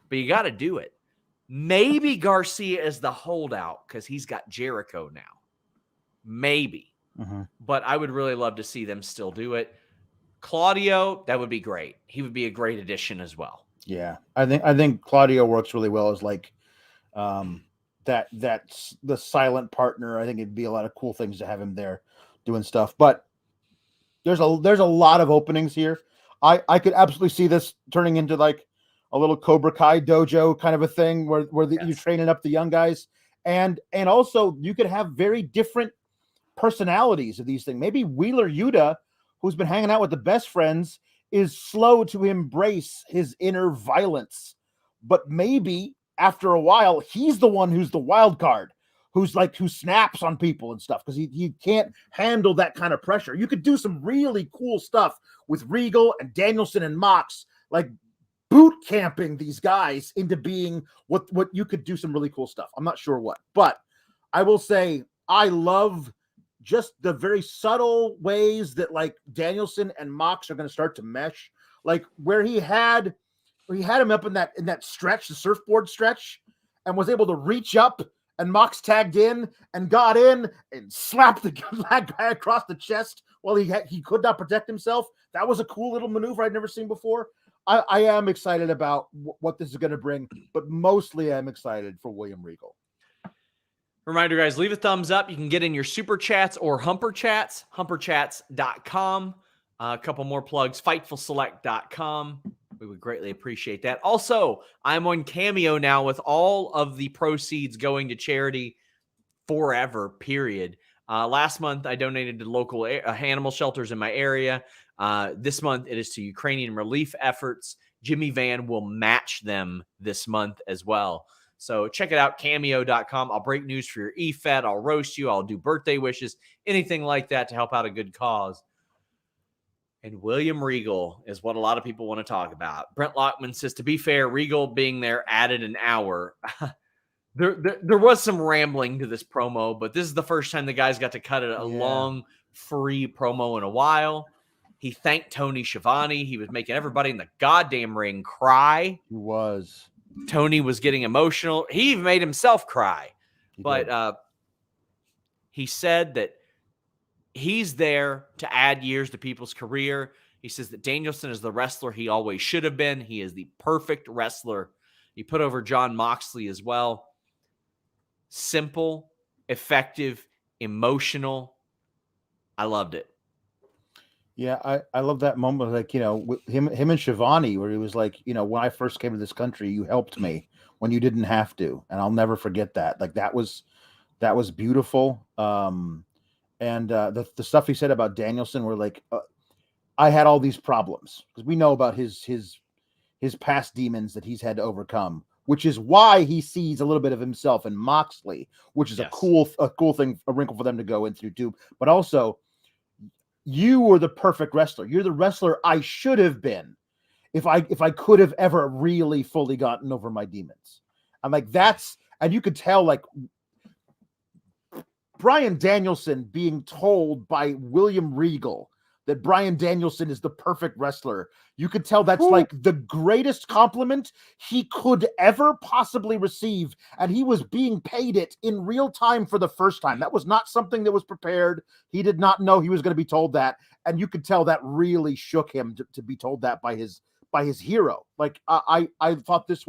but you got to do it. Maybe Garcia is the holdout because he's got Jericho now. Maybe. Mm-hmm. But I would really love to see them still do it. Claudio, that would be great. He would be a great addition as well. Yeah. I think Claudio works really well as like that's the silent partner. I think it'd be a lot of cool things to have him there doing stuff. But there's a lot of openings here. I could absolutely see this turning into like a little Cobra Kai dojo kind of a thing where you're training up the young guys. And also you could have very different personalities of these things. Maybe Wheeler Yuta, who's been hanging out with the best friends, is slow to embrace his inner violence. But maybe after a while, he's the one who's the wild card, who snaps on people and stuff because he can't handle that kind of pressure. You could do some really cool stuff with Regal and Danielson and Mox, like boot camping these guys into being what you could do some really cool stuff. I'm not sure what, but I will say I love just the very subtle ways that like Danielson and Mox are going to start to mesh, like where he had him up in that stretch, the surfboard stretch, and was able to reach up, and Mox tagged in and got in and slapped the guy across the chest while he could not protect himself. That was a cool little maneuver I'd never seen before. I am excited about what this is going to bring, but mostly I'm excited for William Regal. Reminder, guys, leave a thumbs up. You can get in your super chats or humper chats, humperchats.com. A couple more plugs, fightfulselect.com. We would greatly appreciate that. Also, I'm on Cameo now with all of the proceeds going to charity forever, period. Last month, I donated to local animal shelters in my area. This month, it is to Ukrainian relief efforts. Jimmy Van will match them this month as well. So check it out, cameo.com. I'll break news for your EFET. I'll roast you. I'll do birthday wishes, anything like that to help out a good cause. And William Regal is what a lot of people want to talk about. Brent Lockman says, to be fair, Regal being there added an hour. There was some rambling to this promo, but this is the first time the guys got to cut a long, free promo in a while. He thanked Tony Schiavone. He was making everybody in the goddamn ring cry. He was. Tony was getting emotional. He even made himself cry. He said that he's there to add years to people's career. He says that Danielson is the wrestler he always should have been. He is the perfect wrestler. He put over John Moxley as well. Simple, effective, emotional. I loved it. Yeah, I love that moment. Like, him and Schiavone, where he was like, when I first came to this country, you helped me when you didn't have to. And I'll never forget that. Like, that was beautiful. And the stuff he said about Danielson were like, I had all these problems, because we know about his past demons that he's had to overcome. which is why he sees a little bit of himself in Moxley, which is Yes. a cool thing, a wrinkle for them to go into too. But also, you were the perfect wrestler. You're the wrestler I should have been if I could have ever really fully gotten over my demons. I'm like, and you could tell, like, Bryan Danielson being told by William Regal that Bryan Danielson is the perfect wrestler. You could tell that's like the greatest compliment he could ever possibly receive. And he was being paid it in real time for the first time. That was not something that was prepared. He did not know he was going to be told that. And you could tell that really shook him to be told that by his hero. Like, I thought it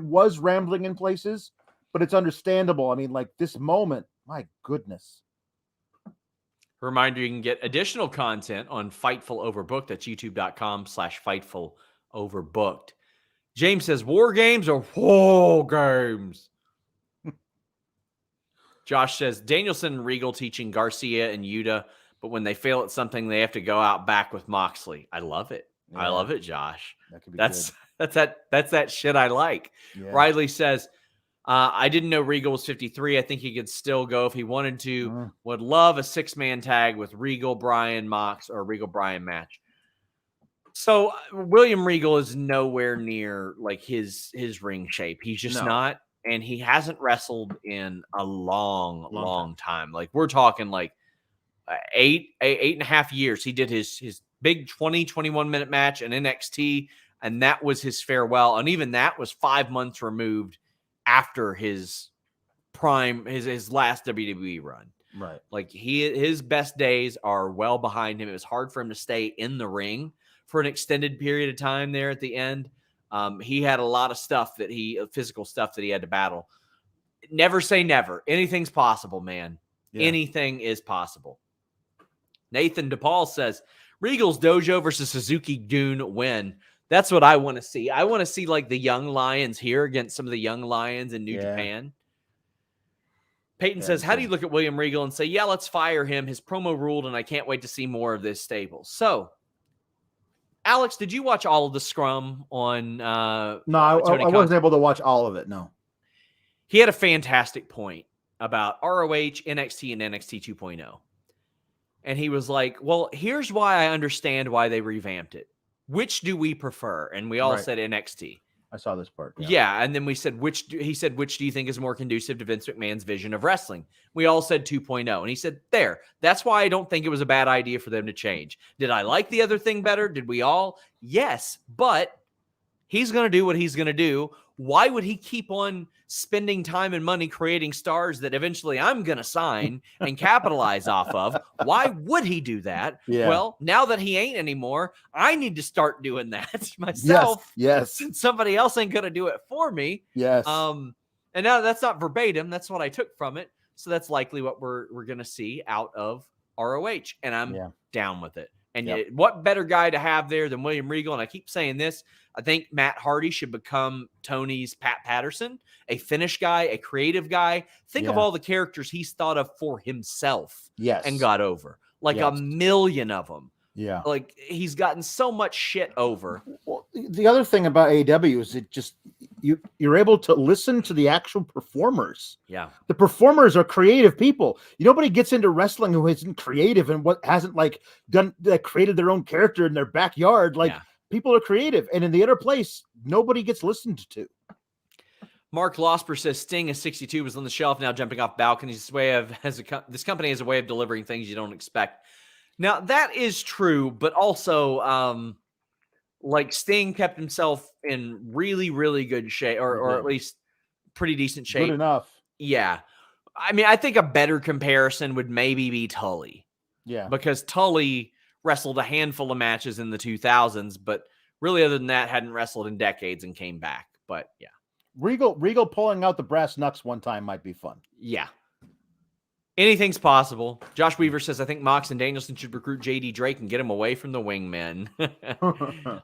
was rambling in places, but it's understandable. I mean, like, this moment, my goodness. Reminder, you can get additional content on Fightful Overbooked. That's youtube.com/Fightful Overbooked. James says, war games or war games? Josh says, Danielson and Regal teaching Garcia and Yuta, but when they fail at something, they have to go out back with Moxley. I love it. Yeah. I love it, Josh. That could be that's that shit I like. Yeah. Riley says, I didn't know Regal was 53. I think he could still go if he wanted to. Would love a 6-man tag with Regal, Bryan, Mox, or Regal, Bryan match. So William Regal is nowhere near like his ring shape. He's just not, and he hasn't wrestled in a long time. Like, we're talking like 8.5 years. He did his big 21 minute match in NXT, and that was his farewell. And even that was 5 months removed after his prime, his last WWE run. Right. Like, his best days are well behind him. It was hard for him to stay in the ring for an extended period of time there at the end. He had a lot of physical stuff that he had to battle. Never say never. Anything's possible, man. Yeah. Anything is possible. Nathan DePaul says, Regal's Dojo versus Suzuki-gun win. That's what I want to see. I want to see like the young lions here against some of the young lions in New Japan. Peyton says, how do you look at William Regal and say, yeah, let's fire him. His promo ruled, and I can't wait to see more of this stable. So, Alex, did you watch all of the scrum on No, I wasn't able to watch all of it, no. He had a fantastic point about ROH, NXT, and NXT 2.0. And he was like, well, here's why I understand why they revamped it. Which do we prefer? And we all said NXT. I saw this part. Yeah. And then we said, which do you think is more conducive to Vince McMahon's vision of wrestling? We all said 2.0. And he said, that's why I don't think it was a bad idea for them to change. Did I like the other thing better? Did we all? Yes. But he's going to do what he's going to do. Why would he keep on spending time and money creating stars that eventually I'm going to sign and capitalize off of? Why would he do that? Yeah. Well, now that he ain't anymore, I need to start doing that myself. Yes. Since somebody else ain't going to do it for me. Yes. And now that's not verbatim. That's what I took from it. So that's likely what we're going to see out of ROH. And I'm down with it. And what better guy to have there than William Regal? And I keep saying this. I think Matt Hardy should become Tony's Pat Patterson, a finish guy, a creative guy. Think of all the characters he's thought of for himself and got over. Like a million of them. Yeah. Like, he's gotten so much shit over. Well, the other thing about AEW is it just, you're able to listen to the actual performers. Yeah. The performers are creative people. Nobody gets into wrestling who isn't creative and what hasn't created their own character in their backyard. People are creative, and in the other place, nobody gets listened to. Mark Losper says Sting is 62, was on the shelf, now jumping off balconies. This company has a way of delivering things you don't expect. Now, that is true, but also, Sting kept himself in really, really good shape, or at least pretty decent shape. Good enough. Yeah. I mean, I think a better comparison would maybe be Tully. Yeah. Because Tully wrestled a handful of matches in the 2000s, but really other than that, hadn't wrestled in decades and came back. But yeah. Regal pulling out the brass knucks one time might be fun. Yeah. Anything's possible. Josh Weaver says, I think Mox and Danielson should recruit JD Drake and get him away from the wingmen.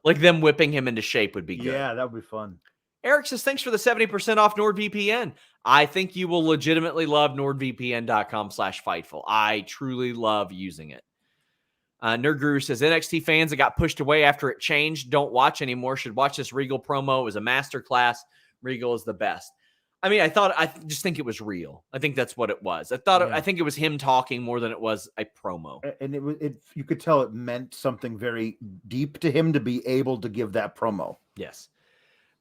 Like them whipping him into shape would be good. Yeah, that would be fun. Eric says, thanks for the 70% off NordVPN. I think you will legitimately love NordVPN.com/Fightful. I truly love using it. Nerd Guru says, NXT fans that got pushed away after it changed don't watch anymore. Should watch this Regal promo. It was a masterclass. Regal is the best. I mean, I just think it was real. I think that's what it was. I think it was him talking more than it was a promo. And you could tell it meant something very deep to him to be able to give that promo. Yes.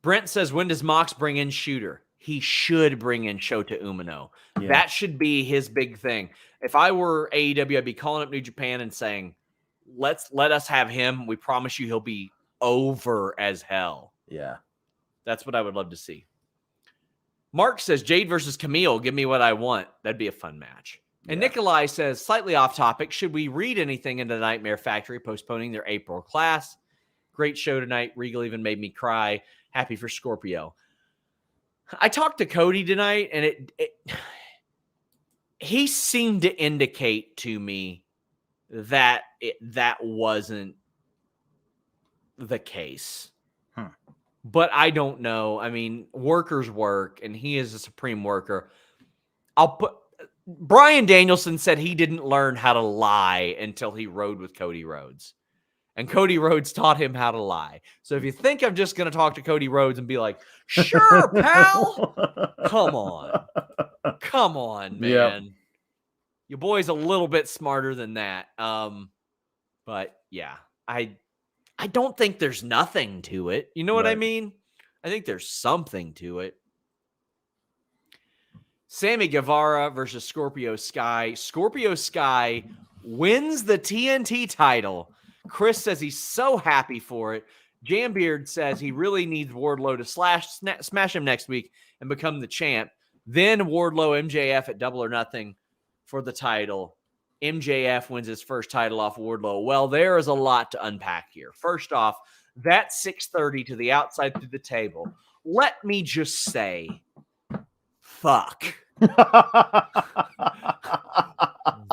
Brent says, when does Mox bring in Shooter? He should bring in Shota Umino. Yeah. That should be his big thing. If I were AEW, I'd be calling up New Japan and saying, let us have him. We promise you he'll be over as hell. Yeah. That's what I would love to see. Mark says, Jade versus Camille, give me what I want. That'd be a fun match. And Nikolai says, slightly off topic, should we read anything into the Nightmare Factory postponing their April class? Great show tonight. Regal even made me cry. Happy for Scorpio. I talked to Cody tonight, and he seemed to indicate to me that that wasn't the case. But I don't know. I mean, workers work, and he is a supreme worker. Bryan Danielson said he didn't learn how to lie until he rode with Cody Rhodes. And Cody Rhodes taught him how to lie. So if you think I'm just going to talk to Cody Rhodes and be like, sure, pal. Come on, man. Yep. Your boy's a little bit smarter than that. But yeah, I don't think there's nothing to it. You know what I mean? I think there's something to it. Sammy Guevara versus Scorpio Sky. Scorpio Sky wins the TNT title. Chris says he's so happy for it. Jambeard says he really needs Wardlow to smash him next week and become the champ. Then Wardlow MJF at Double or Nothing for the title. MJF wins his first title off Wardlow. Well, there is a lot to unpack here. First off, that 630 to the outside through the table. Let me just say, fuck.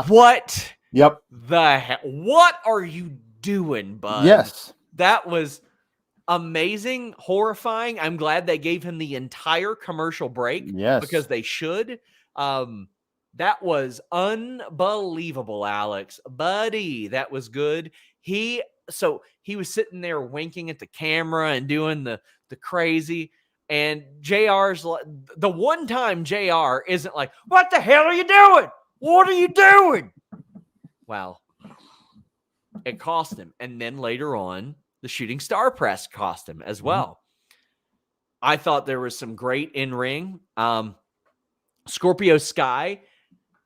What? Yep. The hell? What are you doing, bud? Yes. That was amazing, horrifying. I'm glad they gave him the entire commercial break. Yes. Because they should. That was unbelievable, Alex. Buddy, that was good. He was sitting there winking at the camera and doing the crazy. And JR's the one time JR isn't like, what the hell are you doing? What are you doing? Well, it cost him. And then later on, the Shooting Star Press cost him as well. I thought there was some great in-ring. Scorpio Sky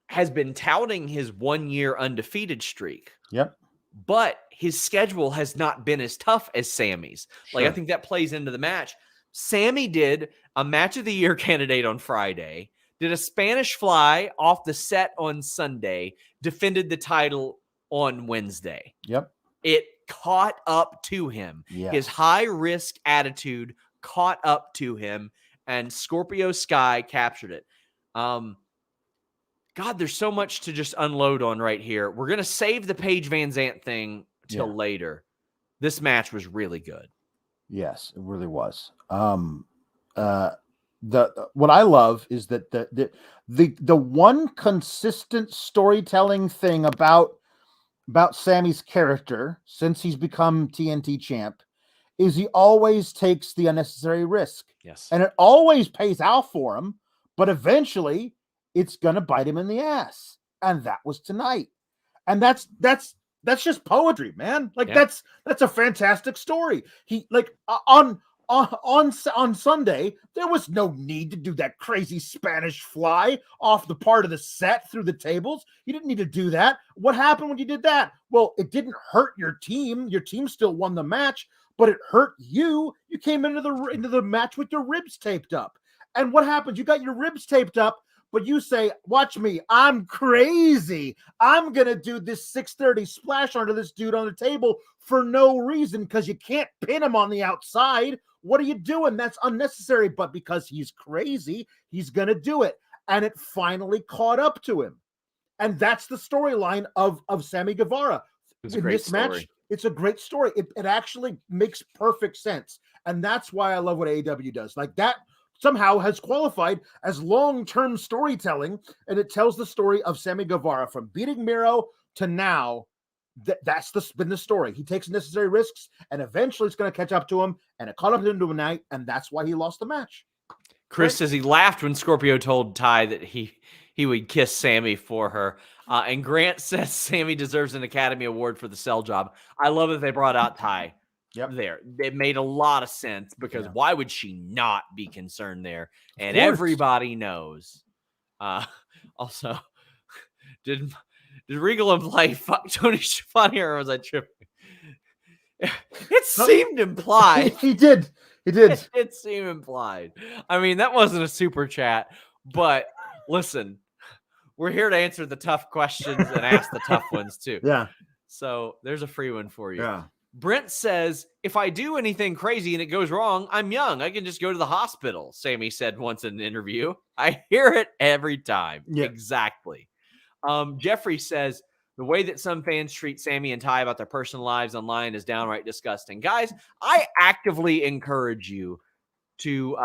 has been touting his 1-year undefeated streak. Yep. But his schedule has not been as tough as Sammy's. Sure. Like, I think that plays into the match. Sammy did a match of the year candidate on Friday, did a Spanish fly off the set on Sunday, defended the title on Wednesday. Yep. It caught up to him. Yes. His high-risk attitude caught up to him, and Scorpio Sky captured it. God, there's so much to just unload on right here. We're going to save the Paige Van Zant thing till later. This match was really good. Yes, it really was. What I love is that the one consistent storytelling thing about Sammy's character since he's become TNT champ is he always takes the unnecessary risk. Yes. And it always pays out for him, but eventually it's going to bite him in the ass. And that was tonight. And that's just poetry, man. Like that's a fantastic story. He on Sunday, there was no need to do that crazy Spanish fly off the part of the set through the tables. You didn't need to do that. What happened when you did that? Well, it didn't hurt your team. Your team still won the match, but it hurt you. You came into the match with your ribs taped up. And what happened? You got your ribs taped up, but you say, watch me, I'm crazy. I'm going to do this 630 splash onto this dude on the table for no reason because you can't pin him on the outside. What are you doing? That's unnecessary. But because he's crazy, he's going to do it. And it finally caught up to him. And that's the storyline of Sammy Guevara. It's a great story. Match, it's a great story. It actually makes perfect sense. And that's why I love what AEW does. Like that somehow has qualified as long-term storytelling, and it tells the story of Sammy Guevara from beating Miro to now. That's been the story. He takes necessary risks, and eventually it's going to catch up to him, and it caught up to him tonight, and that's why he lost the match. Chris says he laughed when Scorpio told Ty that he would kiss Sammy for her. And Grant says Sammy deserves an Academy Award for the cell job. I love that they brought out Ty there. It made a lot of sense because why would she not be concerned there? And everybody knows. Also, did Regal and Blay fuck Tony Schiavone, or was I tripping? It seemed implied. He did. It did seem implied. I mean, that wasn't a super chat, but listen, we're here to answer the tough questions and ask the tough ones too. Yeah. So there's a free one for you. Yeah. Brent says, if I do anything crazy and it goes wrong, I'm young. I can just go to the hospital, Sammy said once in an interview. I hear it every time. Yeah. Exactly. Jeffrey says, the way that some fans treat Sammy and Ty about their personal lives online is downright disgusting. Guys, I actively encourage you to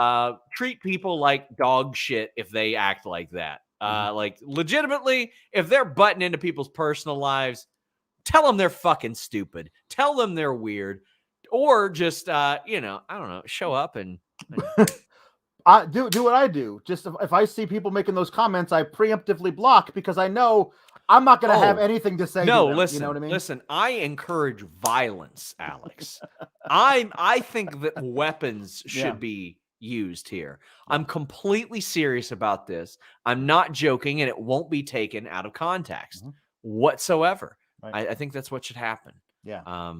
treat people like dog shit if they act like that. Like, legitimately, if they're butting into people's personal lives, tell them they're fucking stupid. Tell them they're weird. Or just, I don't know, show up and I do what I do. Just if I see people making those comments, I preemptively block because I know I'm not going to have anything to say. No, to them, listen, you know what I mean? Listen, I encourage violence, Alex. I think that weapons should be used here. I'm completely serious about this. I'm not joking, and it won't be taken out of context whatsoever. Right. I think that's what should happen. Yeah.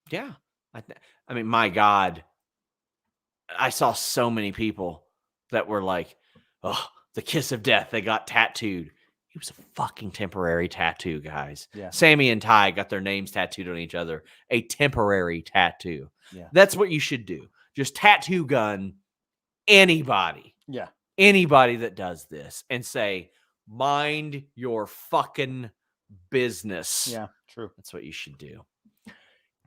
Yeah. I mean, my God, I saw so many people that were like, oh, the kiss of death. They got tattooed. It was a fucking temporary tattoo, guys. Yeah. Sammy and Ty got their names tattooed on each other. A temporary tattoo. Yeah. That's what you should do. Just tattoo gun anybody. Yeah. Anybody that does this and say, mind your fucking business. Yeah, true. That's what you should do.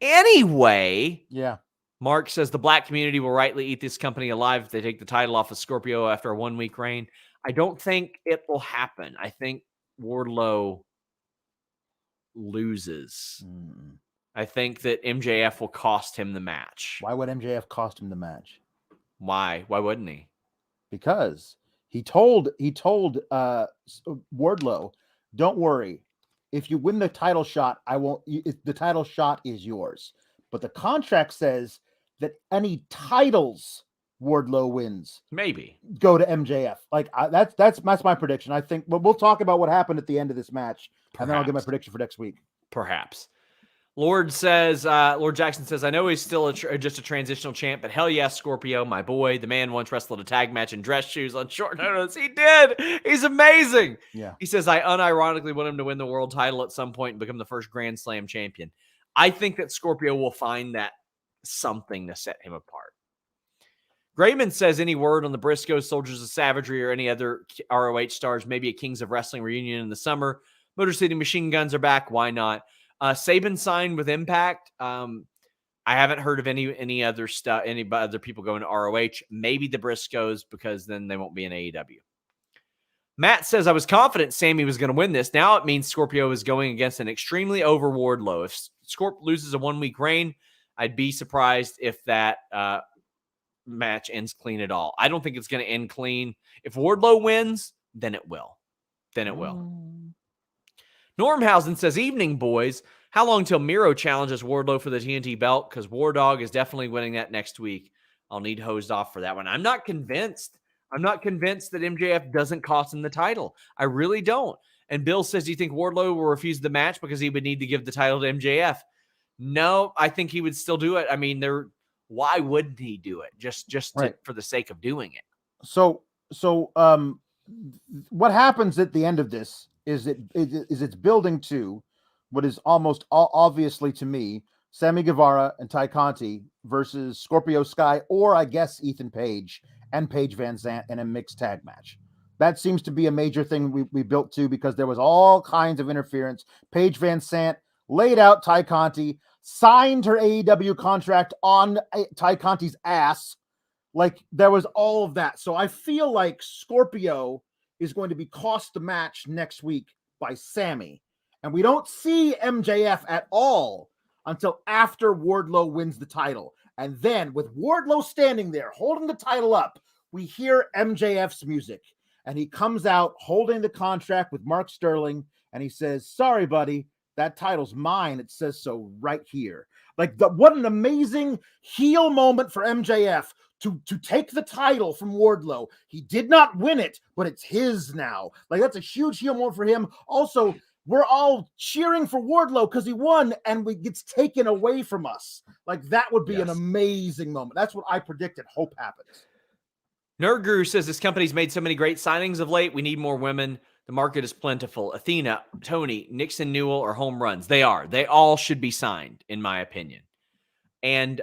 Anyway. Yeah. Mark says the black community will rightly eat this company alive if they take the title off of Scorpio after a 1 week reign. I don't think it will happen. I think Wardlow loses. I think that MJF will cost him the match. Why would MJF cost him the match? Why? Why wouldn't he? Because he told Wardlow, don't worry. If you win the title shot, the title shot is yours. But the contract says that any titles Wardlow wins maybe go to MJF. Like that's my prediction. I think we'll talk about what happened at the end of this match, and then I'll give my prediction for next week. Perhaps. Lord Jackson says, I know he's still just a transitional champ, but hell yeah, Scorpio, my boy. The man once wrestled a tag match in dress shoes on short notice. He did. He's amazing. Yeah. He says, I unironically want him to win the world title at some point and become the first Grand Slam champion. I think that Scorpio will find that something to set him apart. Grayman says, any word on the Briscoes, Soldiers of Savagery, or any other ROH stars, maybe a Kings of Wrestling reunion in the summer? Motor City Machine Guns are back. Why not? Saban signed with Impact. I haven't heard of any other stuff, any other people going to ROH. Maybe the Briscoes, because then they won't be in AEW. Matt says, I was confident Sammy was going to win this. Now it means Scorpio is going against an extremely over Wardlow. If Scorp loses a 1 week reign, I'd be surprised if that match ends clean at all. I don't think it's going to end clean. If Wardlow wins, then it will. Normhausen says, evening, boys. How long till Miro challenges Wardlow for the TNT belt? Because War Dog is definitely winning that next week. I'll need hosed off for that one. I'm not convinced that MJF doesn't cost him the title. I really don't. And Bill says, do you think Wardlow will refuse the match because he would need to give the title to MJF? No, I think he would still do it. I mean, why wouldn't he do it? Just for the sake of doing it. So what happens at the end of this is it's building to what is almost obviously to me Sammy Guevara and Ty Conti versus Scorpio Sky, or I guess Ethan Page and Paige Van Zant in a mixed tag match. That seems to be a major thing we built to, because there was all kinds of interference. Paige Van Zant laid out Ty Conti, signed her AEW contract on Ty Conti's ass. Like, there was all of that. So I feel like Scorpio is going to be cost the match next week by Sammy. And we don't see MJF at all until after Wardlow wins the title. And then with Wardlow standing there holding the title up, we hear MJF's music, and he comes out holding the contract with Mark Sterling, and he says, "Sorry, buddy, that title's mine. It says so right here." Like, what an amazing heel moment for MJF to take the title from Wardlow. He did not win it, but it's his now. Like, that's a huge heel moment for him. Also, we're all cheering for Wardlow because he won, and it gets taken away from us. Like, that would be an amazing moment. That's what I predicted. Hope happens. Nerd Guru says this company's made so many great signings of late. We need more women. The market is plentiful. Athena, Tony, Nixon, Newell are home runs. They are. They all should be signed, in my opinion. And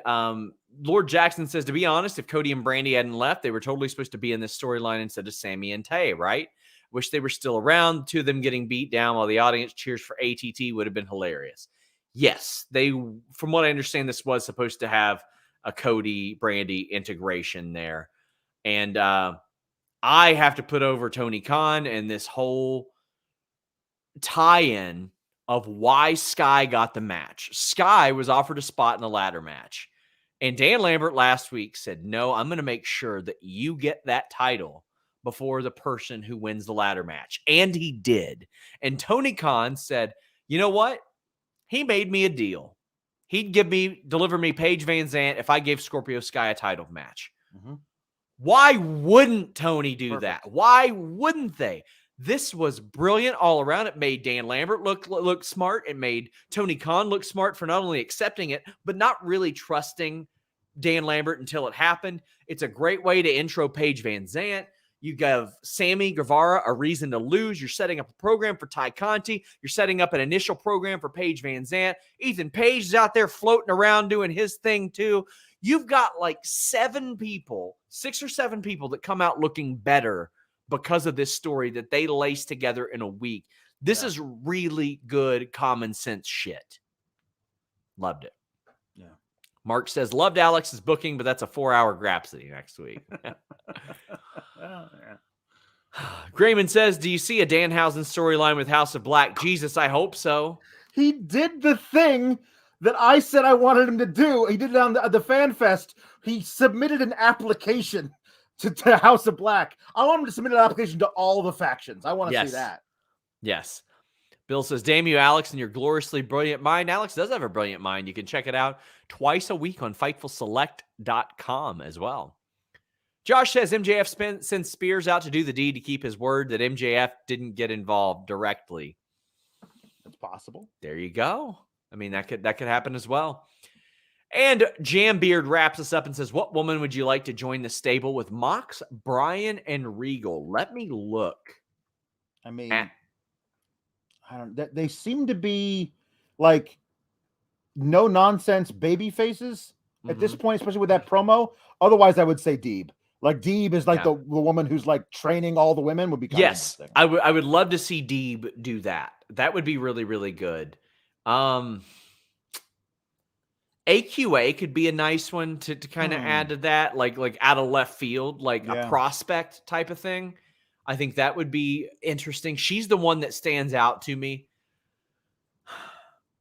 Lord Jackson says, to be honest, if Cody and Brandy hadn't left, they were totally supposed to be in this storyline instead of Sammy and Tay, right? Wish they were still around. Two of them getting beat down while the audience cheers for ATT would have been hilarious. Yes, from what I understand, this was supposed to have a Cody Brandy integration there. And I have to put over Tony Khan and this whole tie-in of why Sky got the match. Sky was offered a spot in the ladder match. And Dan Lambert last week said, no, I'm going to make sure that you get that title before the person who wins the ladder match. And he did. And Tony Khan said, you know what? He made me a deal. He'd deliver me Paige Van Zant if I gave Scorpio Sky a title match. Mm-hmm. Why wouldn't Tony do that? Why wouldn't they? This was brilliant all around. It made Dan Lambert look smart. It made Tony Khan look smart for not only accepting it, but not really trusting Dan Lambert until it happened. It's a great way to intro Paige Van Zant. You give Sammy Guevara a reason to lose. You're setting up a program for Ty Conti. You're setting up an initial program for Paige Van Zant. Ethan Page is out there floating around doing his thing too. You've got like 6 or 7 people that come out looking better because of this story that they lace together in a week. This is really good common sense shit. Loved it. Yeah. Mark says, loved Alex's booking, but that's a 4-hour Grapsody next week. Grayman says, do you see a Danhausen storyline with House of Black? Jesus, I hope so. He did the thing that I said I wanted him to do. He did it on the Fan Fest. He submitted an application to House of Black. I want him to submit an application to all the factions. I want to see that. Yes. Bill says, damn you, Alex, and your gloriously brilliant mind. Alex does have a brilliant mind. You can check it out twice a week on FightfulSelect.com as well. Josh says MJF sent Spears out to do the deed to keep his word that MJF didn't get involved directly. That's possible. There you go. I mean, that could happen as well. And Jambeard wraps us up and says, what woman would you like to join the stable with Mox, Bryan, and Regal? Let me look. I mean, I don't. They seem to be like no nonsense baby faces at this point, especially with that promo. Otherwise, I would say Deeb. Like Deeb is like the woman who's like training all the women would be kind of interesting. I would love to see Deeb do that. That would be really, really good. AQA could be a nice one to kind of add to that, like out of left field, like a prospect type of thing. I think that would be interesting. She's the one that stands out to me.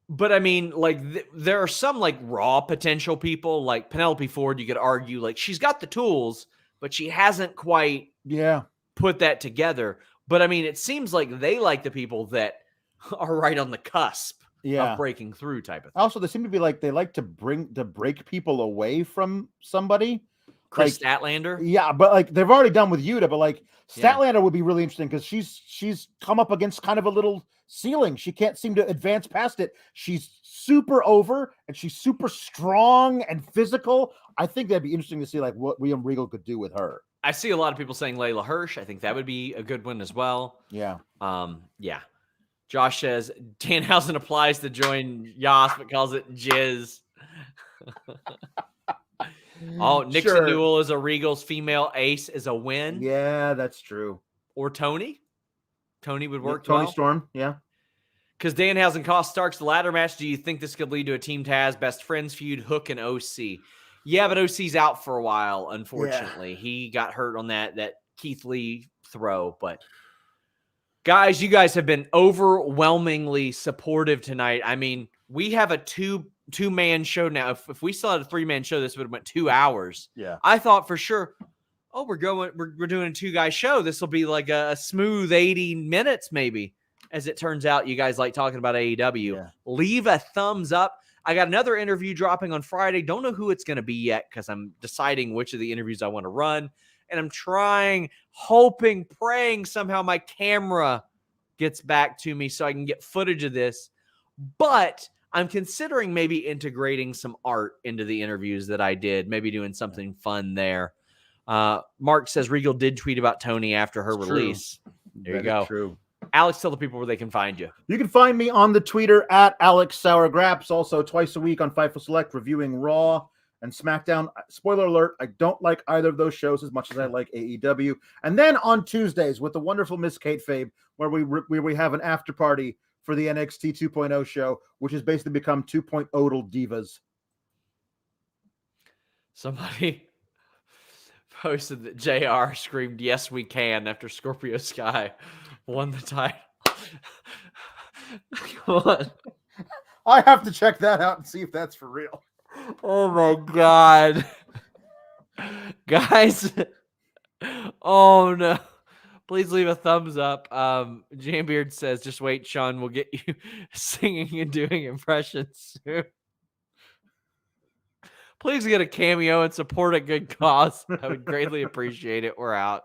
But I mean, like there are some like raw potential people, like Penelope Ford. You could argue like she's got the tools, but she hasn't quite put that together. But I mean, it seems like they like the people that are right on the cusp of breaking through type of thing. Also, they seem to be like they like to break people away from somebody. Chris like, Statlander. Yeah, but like they've already done with Yuta, but like Statlander would be really interesting because she's come up against kind of a little ceiling. She can't seem to advance past it. She's super over and she's super strong and physical. I think that'd be interesting to see like what William Regal could do with her. I see a lot of people saying Leyla Hirsch. I think that would be a good one as well. Yeah. Yeah. Josh says Danhausen applies to join Yas, but calls it Jizz. Oh, Nixon Newell is a Regal's female ace is a win. Yeah, that's true. Or Tony. Tony would work Tony well. Storm, yeah. Because Danhausen cost Starks the ladder match. Do you think this could lead to a Team Taz best friends feud, Hook and OC? Yeah, but OC's out for a while, unfortunately. He got hurt on that Keith Lee throw. But guys, you guys have been overwhelmingly supportive tonight. I mean, we have a two-man show now. If we still had a 3-man show, this would have went 2 hours. Yeah. I thought for sure oh, we're doing a 2-guy show. This will be like a smooth 80 minutes, maybe. As it turns out, you guys like talking about AEW. Yeah. Leave a thumbs up. I got another interview dropping on Friday. Don't know who it's going to be yet because I'm deciding which of the interviews I want to run. And I'm trying, hoping, praying somehow my camera gets back to me so I can get footage of this. But I'm considering maybe integrating some art into the interviews that I did, maybe doing something fun there. Mark says Regal did tweet about Tony after her release. There you go. True. Alex, tell the people where they can find you. You can find me on the Twitter at Alex Sourgraps, also twice a week on Fightful Select, reviewing Raw and SmackDown. Spoiler alert, I don't like either of those shows as much as I like AEW. And then on Tuesdays with the wonderful Miss Kate Fabe, where we have an after party for the NXT 2.0 show, which has basically become 2.0 Divas. Somebody posted that JR screamed, "Yes, we can," after Scorpio Sky won the title. Come on. I have to check that out and see if that's for real. Oh my God. Guys. Oh no. Please leave a thumbs up. Jambeard says, just wait, Sean. We'll get you singing and doing impressions soon. Please get a cameo and support a good cause. I would greatly appreciate it. We're out.